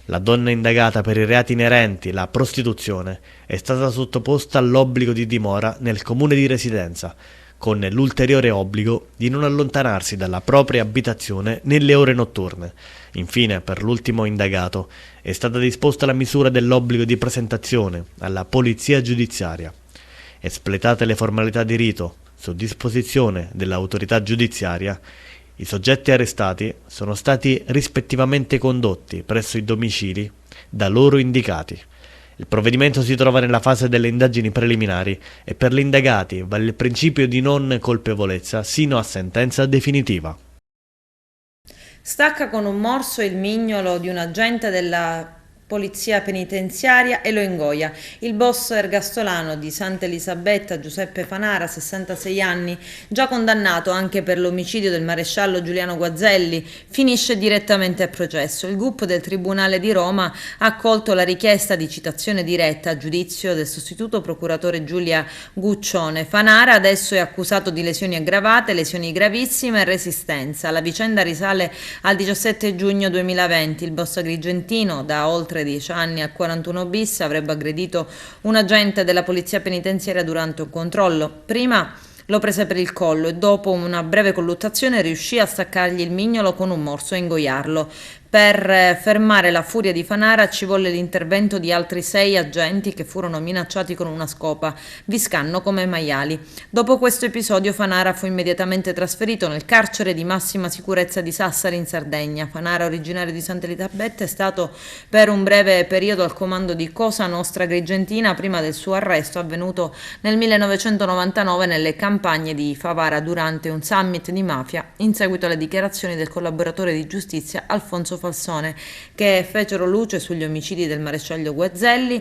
La donna indagata per i reati inerenti alla prostituzione è stata sottoposta all'obbligo di dimora nel comune di residenza, con l'ulteriore obbligo di non allontanarsi dalla propria abitazione nelle ore notturne. Infine, per l'ultimo indagato, è stata disposta la misura dell'obbligo di presentazione alla polizia giudiziaria. Espletate le formalità di rito, su disposizione dell'autorità giudiziaria, i soggetti arrestati sono stati rispettivamente condotti presso i domicili da loro indicati. Il provvedimento si trova nella fase delle indagini preliminari e per gli indagati vale il principio di non colpevolezza sino a sentenza definitiva. Stacca con un morso il mignolo di un agente della polizia penitenziaria e lo ingoia. Il boss ergastolano di Santa Elisabetta, Giuseppe Fanara, 66 anni, già condannato anche per l'omicidio del maresciallo Giuliano Guazzelli, finisce direttamente a processo. Il GUP del Tribunale di Roma ha accolto la richiesta di citazione diretta a giudizio del sostituto procuratore Giulia Guccione. Fanara adesso è accusato di lesioni aggravate, lesioni gravissime e resistenza. La vicenda risale al 17 giugno 2020. Il boss agrigentino, da oltre 10 anni al 41 bis, avrebbe aggredito un agente della polizia penitenziaria durante un controllo. Prima lo prese per il collo e dopo una breve colluttazione riuscì a staccargli il mignolo con un morso e ingoiarlo. Per fermare la furia di Fanara ci volle l'intervento di altri 6 agenti che furono minacciati con una scopa, Viscanno come maiali. Dopo questo episodio Fanara fu immediatamente trasferito nel carcere di massima sicurezza di Sassari in Sardegna. Fanara, originario di Santa Elisabetta, è stato per un breve periodo al comando di Cosa Nostra Agrigentina prima del suo arresto avvenuto nel 1999 nelle campagne di Favara durante un summit di mafia in seguito alle dichiarazioni del collaboratore di giustizia Alfonso Falsone, che fecero luce sugli omicidi del maresciallo Guazzelli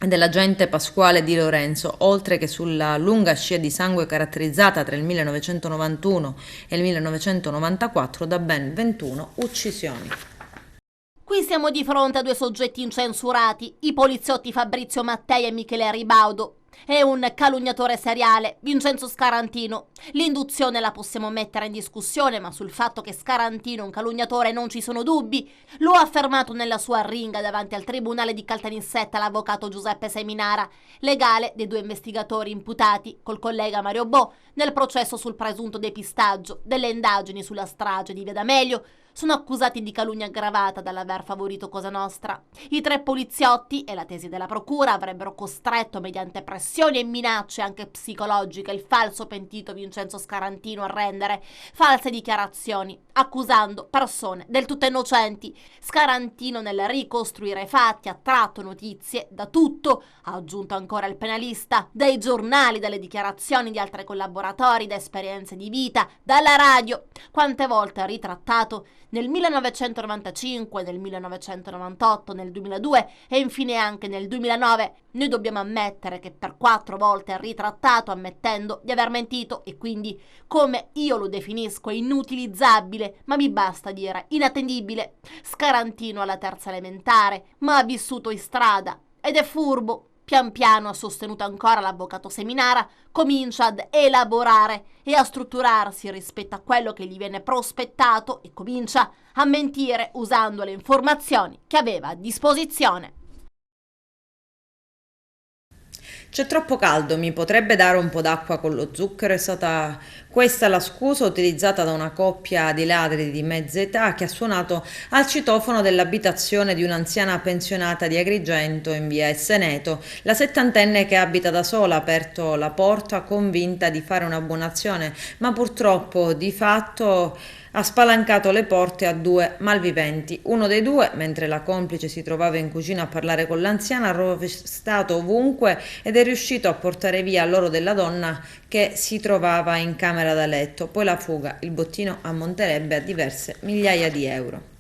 e dell'agente Pasquale Di Lorenzo, oltre che sulla lunga scia di sangue caratterizzata tra il 1991 e il 1994 da ben 21 uccisioni. Qui siamo di fronte a 2 soggetti incensurati, i poliziotti Fabrizio Mattei e Michele Ribaudo. E un calunniatore seriale, Vincenzo Scarantino. L'induzione la possiamo mettere in discussione, ma sul fatto che Scarantino è un calunniatore non ci sono dubbi. Lo ha affermato nella sua arringa davanti al tribunale di Caltanissetta l'avvocato Giuseppe Seminara, legale dei 2 investigatori imputati col collega Mario Bo nel processo sul presunto depistaggio delle indagini sulla strage di Via D'Amelio. Sono accusati di calunnia aggravata dall'aver favorito Cosa Nostra. I 3 poliziotti e la tesi della procura avrebbero costretto mediante pressioni e minacce anche psicologiche il falso pentito Vincenzo Scarantino a rendere false dichiarazioni, accusando persone del tutto innocenti. Scarantino, nel ricostruire i fatti, ha tratto notizie da tutto, ha aggiunto ancora il penalista, dai giornali, dalle dichiarazioni di altri collaboratori, da esperienze di vita, dalla radio. Quante volte ha ritrattato nel 1995, nel 1998, nel 2002 e infine anche nel 2009. Noi dobbiamo ammettere che per 4 volte ha ritrattato ammettendo di aver mentito e quindi, come io lo definisco, inutilizzabile, ma mi basta dire inattendibile. Scarantino alla terza elementare, ma ha vissuto in strada ed è furbo. Pian piano, ha sostenuto ancora l'avvocato Seminara, comincia ad elaborare e a strutturarsi rispetto a quello che gli viene prospettato e comincia a mentire usando le informazioni che aveva a disposizione. C'è troppo caldo, mi potrebbe dare un po' d'acqua con lo zucchero? È stata questa la scusa utilizzata da una coppia di ladri di mezza età che ha suonato al citofono dell'abitazione di un'anziana pensionata di Agrigento in via Esseneto. La 70enne, che abita da sola, ha aperto la porta convinta di fare una buona azione, ma purtroppo di fatto ha spalancato le porte a 2 malviventi. Uno dei 2, mentre la complice si trovava in cucina a parlare con l'anziana, ha rovesciato ovunque ed è riuscito a portare via l'oro della donna che si trovava in camera da letto. Poi la fuga, il bottino ammonterebbe a diverse migliaia di euro.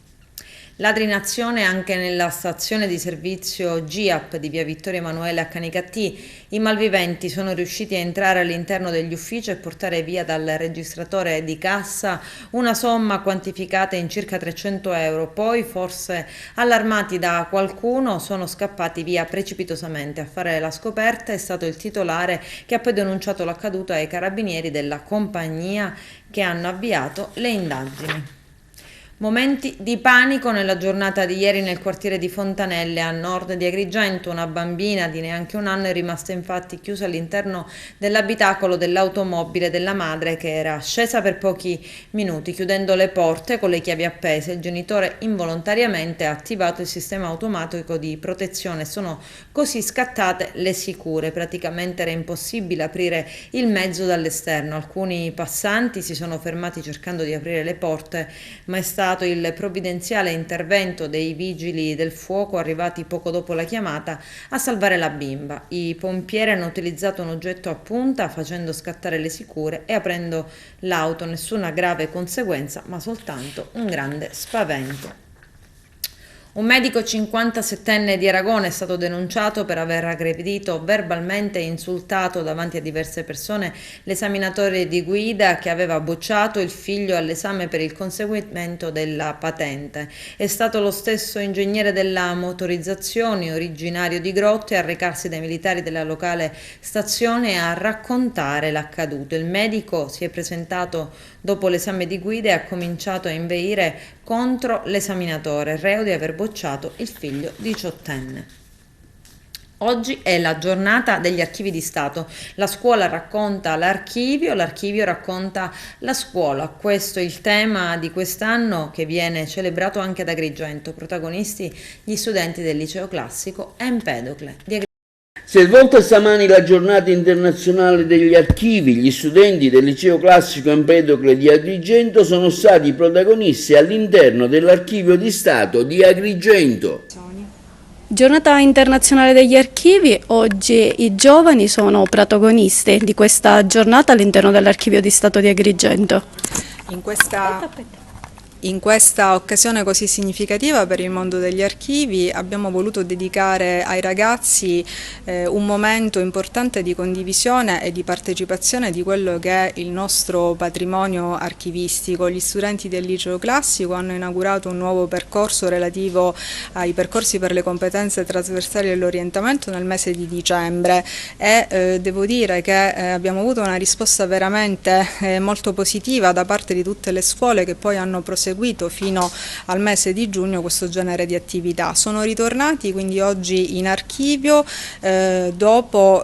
Ladri in azione anche nella stazione di servizio GIAP di via Vittorio Emanuele a Canicattì. I malviventi sono riusciti a entrare all'interno degli uffici e portare via dal registratore di cassa una somma quantificata in circa 300 euro. Poi, forse allarmati da qualcuno, sono scappati via precipitosamente. A fare la scoperta è stato il titolare, che ha poi denunciato l'accaduto ai carabinieri della compagnia, che hanno avviato le indagini. Momenti di panico nella giornata di ieri nel quartiere di Fontanelle, a nord di Agrigento. Una bambina di neanche un anno è rimasta infatti chiusa all'interno dell'abitacolo dell'automobile della madre, che era scesa per pochi minuti chiudendo le porte con le chiavi appese. Il genitore involontariamente ha attivato il sistema automatico di protezione, sono così scattate le sicure. Praticamente era impossibile aprire il mezzo dall'esterno. Alcuni passanti si sono fermati cercando di aprire le porte, ma è stato il provvidenziale intervento dei vigili del fuoco arrivati poco dopo la chiamata a salvare la bimba. I pompieri hanno utilizzato un oggetto a punta facendo scattare le sicure e aprendo l'auto. Nessuna grave conseguenza, ma soltanto un grande spavento. Un medico 57enne di Aragona è stato denunciato per aver aggredito verbalmente e insultato davanti a diverse persone l'esaminatore di guida che aveva bocciato il figlio all'esame per il conseguimento della patente. È stato lo stesso ingegnere della motorizzazione, originario di Grotte, a recarsi dai militari della locale stazione a raccontare l'accaduto. Il medico si è presentato dopo l'esame di guida e ha cominciato a inveire contro l'esaminatore, reo di aver bocciato il figlio 18enne. Oggi è la giornata degli archivi di Stato. La scuola racconta l'archivio racconta la scuola. Questo è il tema di quest'anno, che viene celebrato anche ad Agrigento. Protagonisti gli studenti del liceo classico Empedocle di Agrigento. Si è svolta stamani la giornata internazionale degli archivi. Gli studenti del liceo classico Empedocle di Agrigento sono stati protagonisti all'interno dell'archivio di Stato di Agrigento. Giornata internazionale degli archivi, oggi i giovani sono protagonisti di questa giornata all'interno dell'archivio di Stato di Agrigento. In questa occasione così significativa per il mondo degli archivi abbiamo voluto dedicare ai ragazzi un momento importante di condivisione e di partecipazione di quello che è il nostro patrimonio archivistico. Gli studenti del liceo classico hanno inaugurato un nuovo percorso relativo ai percorsi per le competenze trasversali dell'orientamento nel mese di dicembre e devo dire che abbiamo avuto una risposta veramente molto positiva da parte di tutte le scuole, che poi hanno proseguito fino al mese di giugno questo genere di attività. Sono ritornati quindi oggi in archivio dopo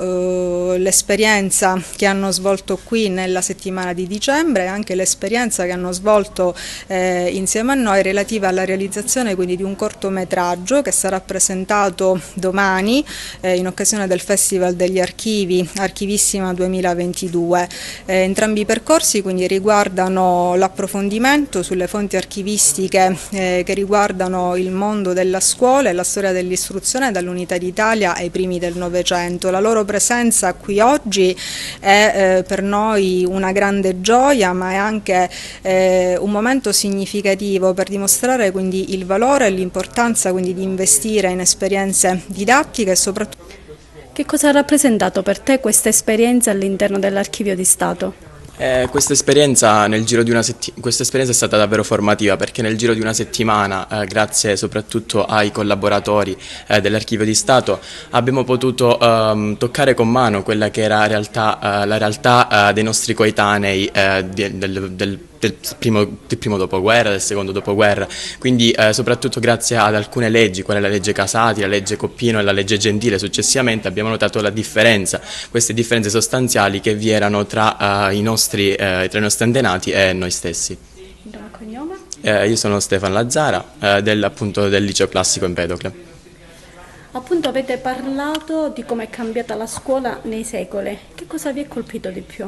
l'esperienza che hanno svolto qui nella settimana di dicembre e anche l'esperienza che hanno svolto insieme a noi relativa alla realizzazione quindi di un cortometraggio che sarà presentato domani in occasione del Festival degli Archivi Archivissima 2022. Entrambi i percorsi quindi riguardano l'approfondimento sulle fonti archivistiche che riguardano il mondo della scuola e la storia dell'istruzione dall'Unità d'Italia ai primi del Novecento. La loro presenza qui oggi è per noi una grande gioia, ma è anche un momento significativo per dimostrare quindi il valore e l'importanza quindi di investire in esperienze didattiche e soprattutto. Che cosa ha rappresentato per te questa esperienza all'interno dell'archivio di Stato? Questa esperienza è stata davvero formativa, perché nel giro di una settimana, grazie soprattutto ai collaboratori dell'Archivio di Stato, abbiamo potuto toccare con mano quella che era la realtà dei nostri coetanei del primo dopoguerra, del secondo dopoguerra, quindi soprattutto grazie ad alcune leggi, quale la legge Casati, la legge Coppino e la legge Gentile successivamente, abbiamo notato la differenza, queste differenze sostanziali che vi erano tra i nostri antenati e noi stessi. Io sono Stefano Lazzara, del liceo classico Empedocle. Appunto avete parlato di come è cambiata la scuola nei secoli, che cosa vi è colpito di più?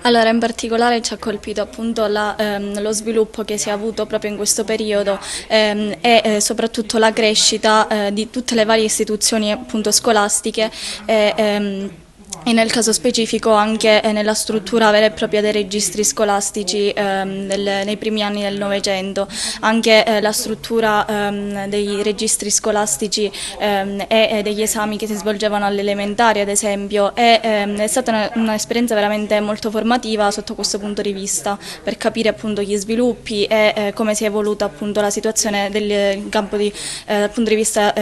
Allora, in particolare ci ha colpito appunto lo sviluppo che si è avuto proprio in questo periodo e soprattutto la crescita di tutte le varie istituzioni appunto scolastiche e nel caso specifico anche nella struttura vera e propria dei registri scolastici nei primi anni del Novecento. Anche la struttura dei registri scolastici e degli esami che si svolgevano alle elementari, ad esempio, è stata un'esperienza veramente molto formativa sotto questo punto di vista, per capire appunto gli sviluppi e come si è evoluta appunto la situazione in campo dal punto di vista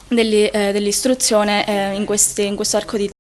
dell'istruzione in questo arco di tempo.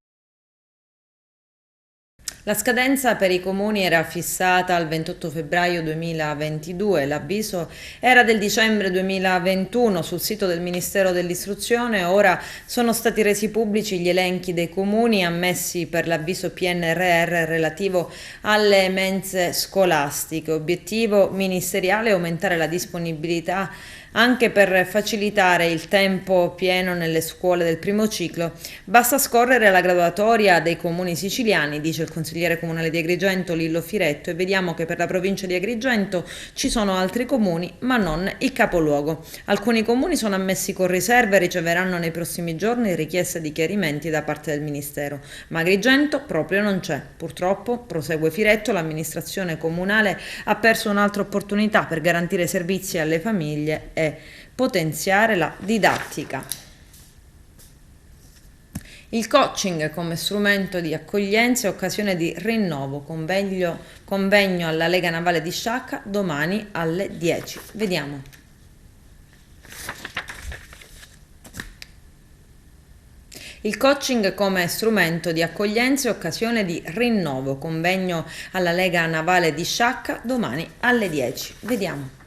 La scadenza per i comuni era fissata al 28 febbraio 2022, l'avviso era del dicembre 2021 sul sito del Ministero dell'Istruzione. Ora sono stati resi pubblici gli elenchi dei comuni ammessi per l'avviso PNRR relativo alle mense scolastiche. Obiettivo ministeriale: aumentare la disponibilità anche per facilitare il tempo pieno nelle scuole del primo ciclo. Basta scorrere la graduatoria dei comuni siciliani, dice il consigliere comunale di Agrigento Lillo Firetto, e vediamo che per la provincia di Agrigento ci sono altri comuni, ma non il capoluogo. Alcuni comuni sono ammessi con riserva e riceveranno nei prossimi giorni richieste di chiarimenti da parte del Ministero, ma Agrigento proprio non c'è. Purtroppo, prosegue Firetto, l'amministrazione comunale ha perso un'altra opportunità per garantire servizi alle famiglie e potenziare la didattica. Il coaching come strumento di accoglienza e occasione di rinnovo, convegno alla Lega Navale di Sciacca domani alle 10. Vediamo. Il coaching come strumento di accoglienza e occasione di rinnovo, convegno alla Lega Navale di Sciacca domani alle 10. Vediamo.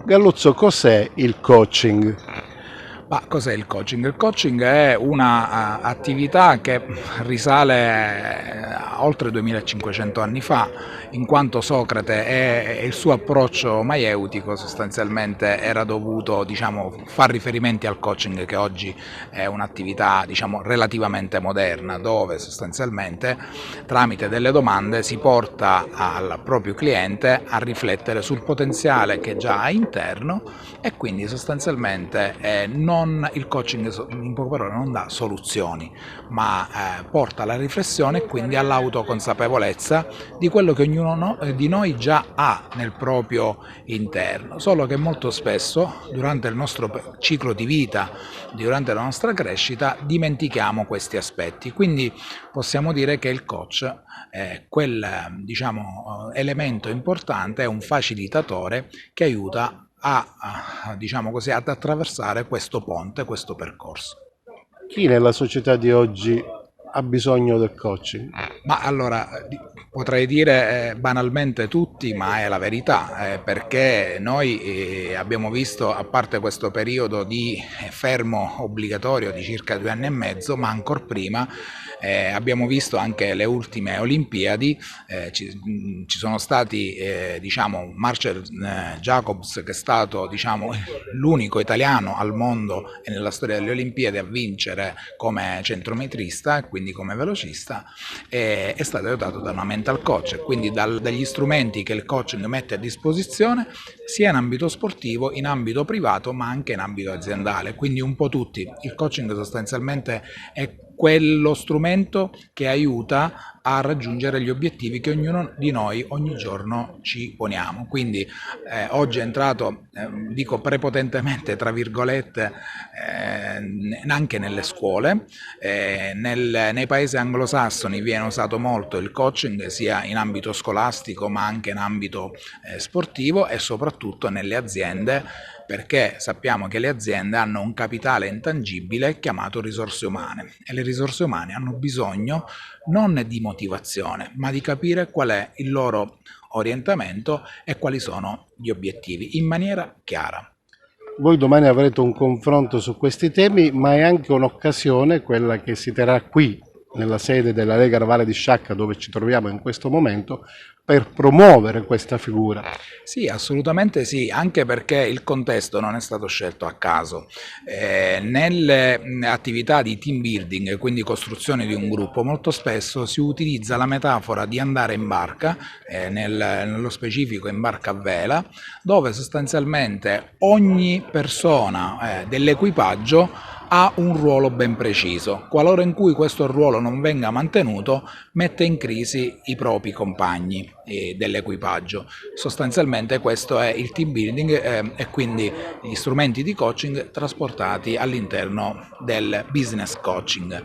Galluzzo, cos'è il coaching? Ma cos'è il coaching? Il coaching è una attività che risale a oltre 2500 anni fa, in quanto Socrate e il suo approccio maieutico sostanzialmente era dovuto, far riferimenti al coaching, che oggi è un'attività, relativamente moderna, dove sostanzialmente tramite delle domande si porta al proprio cliente a riflettere sul potenziale che già ha interno, e quindi sostanzialmente il coaching, in poche parole, non dà soluzioni, ma porta alla riflessione e quindi all'autoconsapevolezza di quello che ognuno di noi già ha nel proprio interno, solo che molto spesso durante il nostro ciclo di vita, durante la nostra crescita, dimentichiamo questi aspetti. Quindi possiamo dire che il coach è quel elemento importante, è un facilitatore che aiuta ad attraversare questo ponte, questo percorso. Chi nella società di oggi ha bisogno del coaching? Ma allora, potrei dire banalmente tutti, ma è la verità, perché noi abbiamo visto, a parte questo periodo di fermo obbligatorio di circa 2 anni e mezzo, ma ancor prima abbiamo visto anche le ultime Olimpiadi, ci sono stati Marcel Jacobs, che è stato l'unico italiano al mondo e nella storia delle Olimpiadi a vincere come centrometrista e quindi come velocista, è stato aiutato da una mental coach, quindi dagli strumenti che il coaching mette a disposizione sia in ambito sportivo, in ambito privato, ma anche in ambito aziendale, quindi un po' tutti. Il coaching sostanzialmente è quello strumento che aiuta a raggiungere gli obiettivi che ognuno di noi ogni giorno ci poniamo. Quindi oggi è entrato, dico prepotentemente tra virgolette, anche nelle scuole. Nei paesi anglosassoni viene usato molto il coaching, sia in ambito scolastico ma anche in ambito sportivo, e soprattutto nelle aziende, perché sappiamo che le aziende hanno un capitale intangibile chiamato risorse umane, e le risorse umane hanno bisogno non di motivazione, ma di capire qual è il loro orientamento e quali sono gli obiettivi in maniera chiara. Voi domani avrete un confronto su questi temi, ma è anche un'occasione, quella che si terrà qui nella sede della Lega Navale di Sciacca, dove ci troviamo in questo momento, per promuovere questa figura. Sì, assolutamente sì, anche perché il contesto non è stato scelto a caso. Nelle attività di team building, quindi costruzione di un gruppo, molto spesso si utilizza la metafora di andare in barca, nello specifico in barca a vela, dove sostanzialmente ogni persona dell'equipaggio ha un ruolo ben preciso. Qualora in cui questo ruolo non venga mantenuto, mette in crisi i propri compagni dell'equipaggio. Sostanzialmente questo è il team building e quindi gli strumenti di coaching trasportati all'interno del business coaching.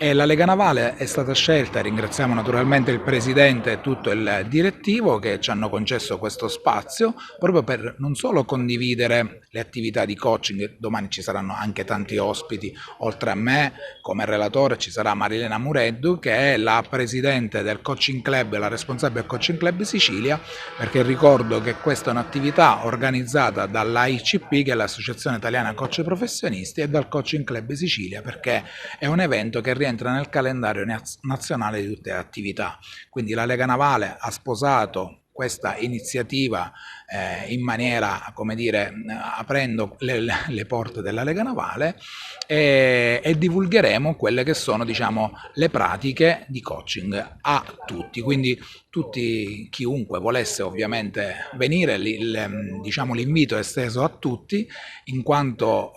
E la Lega Navale è stata scelta, e ringraziamo naturalmente il Presidente e tutto il direttivo che ci hanno concesso questo spazio, proprio per non solo condividere le attività di coaching, domani ci saranno anche tanti ospiti, oltre a me come relatore ci sarà Marilena Mureddu che è la Presidente del Coaching Club, la responsabile del Coaching Club Sicilia, perché ricordo che questa è un'attività organizzata dall'AICP, che è l'Associazione Italiana Coach Professionisti, e dal Coaching Club Sicilia, perché è un evento che rientra nel calendario nazionale di tutte le attività. Quindi la Lega Navale ha sposato questa iniziativa in maniera, come dire, aprendo le porte della Lega Navale e divulgheremo quelle che sono, diciamo, le pratiche di coaching a tutti. Quindi chiunque volesse ovviamente venire, diciamo, l'invito è esteso a tutti, in quanto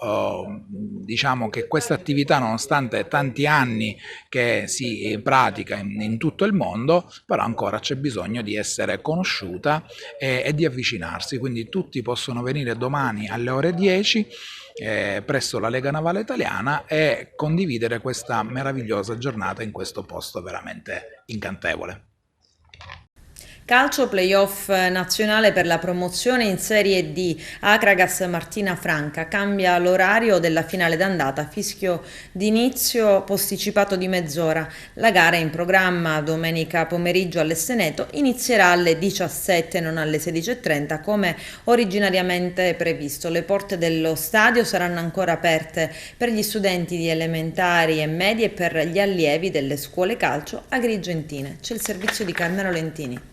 diciamo che questa attività, nonostante tanti anni che si pratica in tutto il mondo, però ancora c'è bisogno di essere conosciuta e di avvicinarsi. Quindi tutti possono venire domani alle ore 10 presso la Lega Navale Italiana e condividere questa meravigliosa giornata in questo posto veramente incantevole. Calcio playoff nazionale per la promozione in Serie D. Akragas Martina Franca cambia l'orario della finale d'andata, fischio d'inizio posticipato di mezz'ora. La gara è in programma domenica pomeriggio all'Esseneto, inizierà alle 17 non alle 16:30 come originariamente previsto. Le porte dello stadio saranno ancora aperte per gli studenti di elementari e medie e per gli allievi delle scuole calcio agrigentine. C'è il servizio di Carmelo Lentini.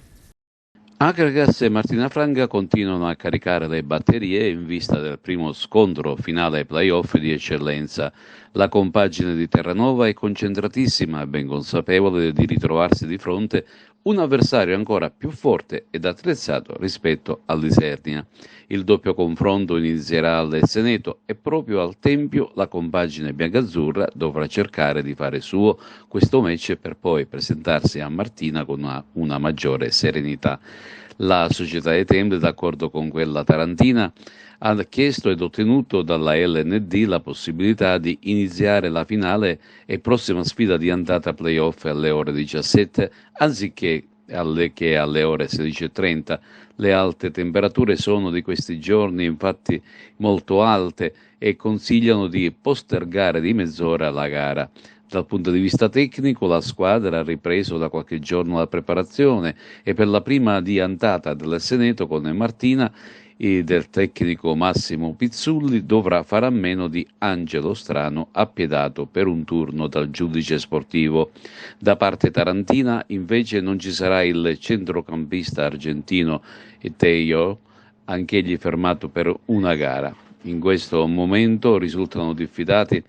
Akragas e Martina Franca continuano a caricare le batterie in vista del primo scontro finale playoff di eccellenza. La compagine di Terranova è concentratissima e ben consapevole di ritrovarsi di fronte un avversario ancora più forte ed attrezzato rispetto all'Isernia. Il doppio confronto inizierà all'Esseneto e proprio al Tempio la compagine biancazzurra dovrà cercare di fare suo questo match per poi presentarsi a Martina con una maggiore serenità. La società dei Templi, d'accordo con quella tarantina, ha chiesto ed ottenuto dalla LND la possibilità di iniziare la finale e prossima sfida di andata playoff alle ore 17 anziché alle ore 16:30. Le alte temperature sono di questi giorni infatti molto alte e consigliano di postergare di mezz'ora la gara. Dal punto di vista tecnico la squadra ha ripreso da qualche giorno la preparazione e per la prima di andata dell'Esseneto con Martina e del tecnico Massimo Pizzulli dovrà fare a meno di Angelo Strano appiedato per un turno dal giudice sportivo. Da parte tarantina invece non ci sarà il centrocampista argentino Teo, anch'egli fermato per una gara. In questo momento risultano diffidati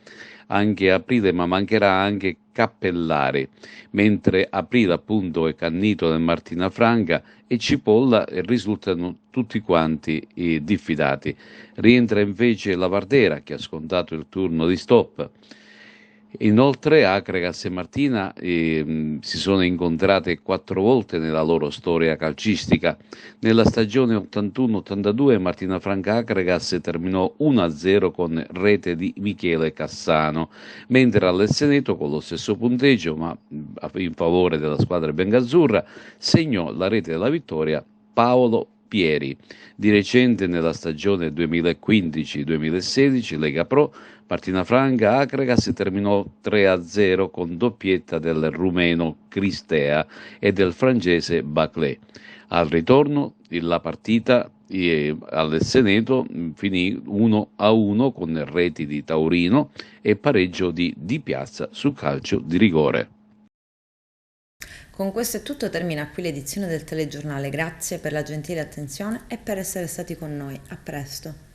anche Aprile, ma mancherà anche Cappellari, mentre Aprile appunto è Cannito del Martina Franca e Cipolla risultano tutti quanti diffidati. Rientra invece la Vardera che ha scontato il turno di stop. Inoltre Akragas e Martina si sono incontrate 4 volte nella loro storia calcistica. Nella stagione 81-82 Martina Franca Akragas terminò 1-0 con rete di Michele Cassano, mentre all'Esseneto con lo stesso punteggio ma in favore della squadra biancazzurra segnò la rete della vittoria Paolo Pieri. Di recente nella stagione 2015-2016 Lega Pro Martina Franca Akragas terminò 3-0 con doppietta del rumeno Cristea e del francese Baclé. Al ritorno la partita all'Esseneto finì 1-1 con reti di Taurino e pareggio di Di Piazza su calcio di rigore. Con questo è tutto, termina qui l'edizione del telegiornale. Grazie per la gentile attenzione e per essere stati con noi. A presto.